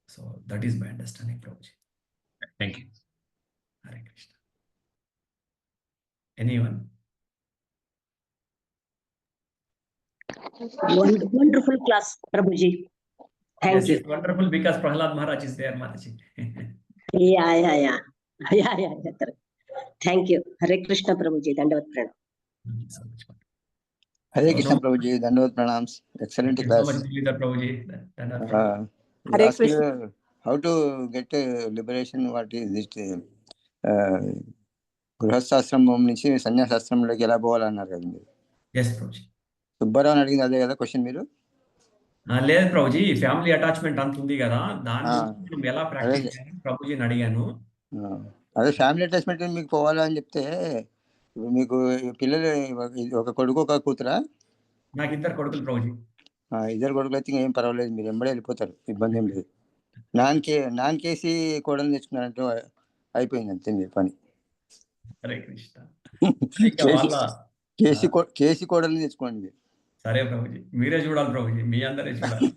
So that is my understanding, Prabhuji. Thank you. Hare Krishna. Anyone? Wonderful class, Prabhuji. Thank you. It's wonderful because Prahlad Maharaj is there, Mataji. Yeah. Correct. Thank you. Hare Krishna, Prabhuji. Dandavad Pranam. Thank you so much. Hare So Krishna no, Prabhuji, Dandavat Pranams. Excellent thank you so class. much, Sridhar Prabhuji. Dandavad Pranam. We Hare ask Krishna. you how to get liberation. What is it? గృహస్థాశ్రమం నుంచి సన్యాసాశ్రమంలోకి ఎలా పోవాలన్నారు కదా మీరు. Yes, Prabhuji. Subbarao అడిగింది అదే కదా question మీరు? లేదు Prabhuji, family attachment అంత ఉంది కదా, దాని ఆ, నుంచి మనం ఎలా అదే ప్రాక్టీస్ చేయాలని ప్రభుజీని అడిగాను. అదే ఫ్యామిలీ అటాచ్మెంట్ మీకు పోవాలని చెప్తే, మీకు పిల్లలు ఒక కొడుకు ఒక కూతురా? నాకు 2 కొడుకులు ప్రభుజీ. ఇద్దరు కొడుకులు అయితే ఏం పర్వాలేదు, మీరు ఎంబడే వెళ్ళిపోతారు, ఇబ్బంది ఏం లేదు. నాన్ కేసీ కోడలు తెచ్చుకున్నారంటే అయిపోయింది అంతే మీ పని. హరే కృష్ణ. కేసీ కోడల్ని తెచ్చుకోండి మీరు. సరే ప్రభుజీ, మీరే చూడాలి ప్రభుజీ, మీ అందరే చూడాలి.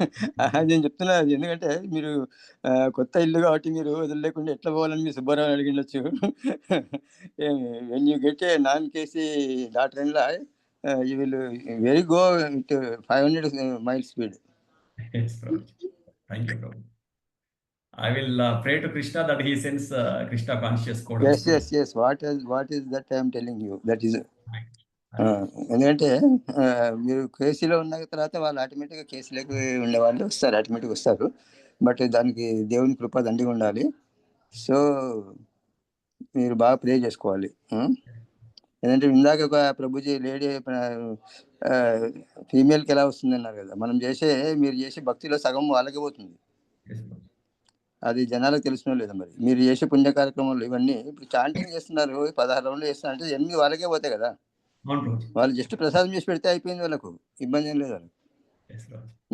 నేను చెప్తున్నా, ఎందుకంటే మీరు కొత్త ఇల్లు కాబట్టి మీరు వదిలేకుండా ఎట్లా పోవాలని మీ సుబ్బారావు అడిగిండొచ్చు. When you get a non KC daughter in law, you will very go with 500 miles speed. Thank you ప్రభు. I will pray to Krishna that he sends Krishna conscious codals. Yes. What is that I am telling you? That is. ఎందుకంటే మీరు కేసీలో ఉన్న తర్వాత వాళ్ళు ఆటోమేటిక్గా కేసీలోకి ఉండే వాళ్ళు వస్తారు, ఆటోమేటిక్గా వస్తారు. బట్ దానికి దేవుని కృప దండిగా ఉండాలి. సో మీరు బాగా ప్రే చేసుకోవాలి. ఎందుకంటే ఇందాక ఒక ప్రభుజీ లేడీ ఫీమేల్కి ఎలా వస్తుంది అన్నారు కదా, మీరు చేసే భక్తిలో సగం వాళ్ళకే పోతుంది. అది జనాలకు తెలిసిన లేదా? మరి మీరు చేసే పుణ్య కార్యక్రమాలు ఇవన్నీ ఇప్పుడు చాంటింగ్ చేస్తున్నారు, 16 రౌండ్లు చేస్తున్నారు అంటే 8 వాళ్ళకే పోతాయి కదా. వాళ్ళు జస్ట్ ప్రసాదం చేసి పెడితే అయిపోయింది, వాళ్ళకు ఇబ్బంది ఏం లేదు.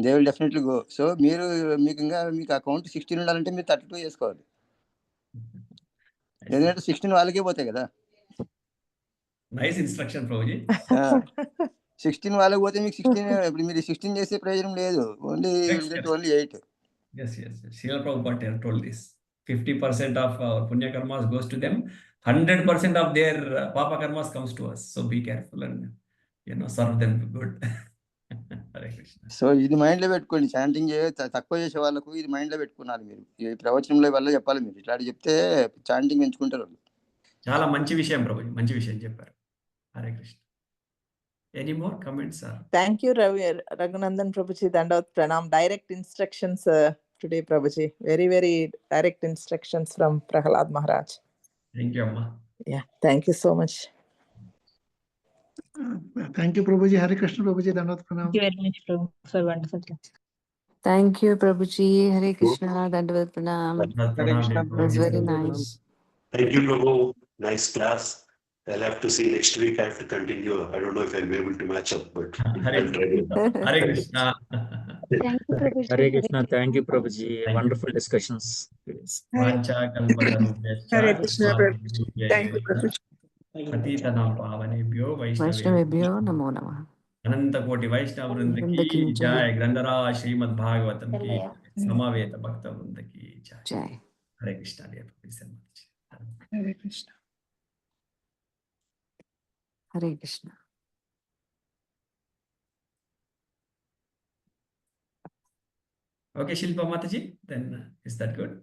They will definitely go. So మీకు అకౌంట్ 16 ఉండాలంటే మీరు 32 చేసుకోవాలి, ఎందుకంటే 16 వాళ్ళకే పోతాయి కదా. Nice instruction Prabhuji. 16 వాళ్ళకి పోతే మీకు 16, ఇప్పుడు మీరు 16 చేసే ప్రయోజనం లేదు, only 8. Yes. Srila Prabhupada told this. 50% of our punya karmas goes to them. 100% of their papa karmas comes to us. So be careful and serve them good. Hare Krishna. So ఇది mind లో పెట్టుకోండి. Chanting తక్కువ చేసే వాళ్ళకు ఇది mind లో పెట్టుకున్నారు మీరు. ఈ ప్రవచనంలో వల్ల చెప్పాలి, మీరు ఇట్లా చెప్తే చాంటింగ్ పెంచుకుంటారు వాళ్ళు. చాలా మంచి విషయం ప్రభుజీ, మంచి విషయం చెప్పారు. Hare Krishna. Any more comments, sir? Thank you, Raghunandan Prabhuji. Dandavat Pranam. Direct instructions today, Prabhuji. Very, very direct instructions from Prahalad Maharaj. Thank you, Amma. Yeah, thank you so much. Thank you, Prabhuji. Hare Krishna, Prabhuji. Dandavat Pranam. Thank you very much, Prabhu, for wonderful class. Thank you, Prabhuji. Hare Krishna. Dandavat Pranam. Hare Krishna, It was very nice. Thank you, Prabhu. Nice class. I'll have to see next week. I have to continue. I don't know if I'll be able to match up, but I'll try. Hare Krishna. Thank you, Prabhuji. Hare Krishna. Thank you, Prabhuji. Wonderful discussions. Vacha kalpatarubhyascha Hare Krishna, kripamsindhubhya Thank you, Prabhuji. patitanam pavanebhyo Vaishnavebhyo namo namah. अनंत कोटि वैष्णव वृंद की जय. ग्रंथरा श्रीमद् भागवतम की समावेत भक्त वृंद की जय. हरे Krishna. Hare Krishna. Hare Krishna. Okay, Shilpa Mataji, then is that good?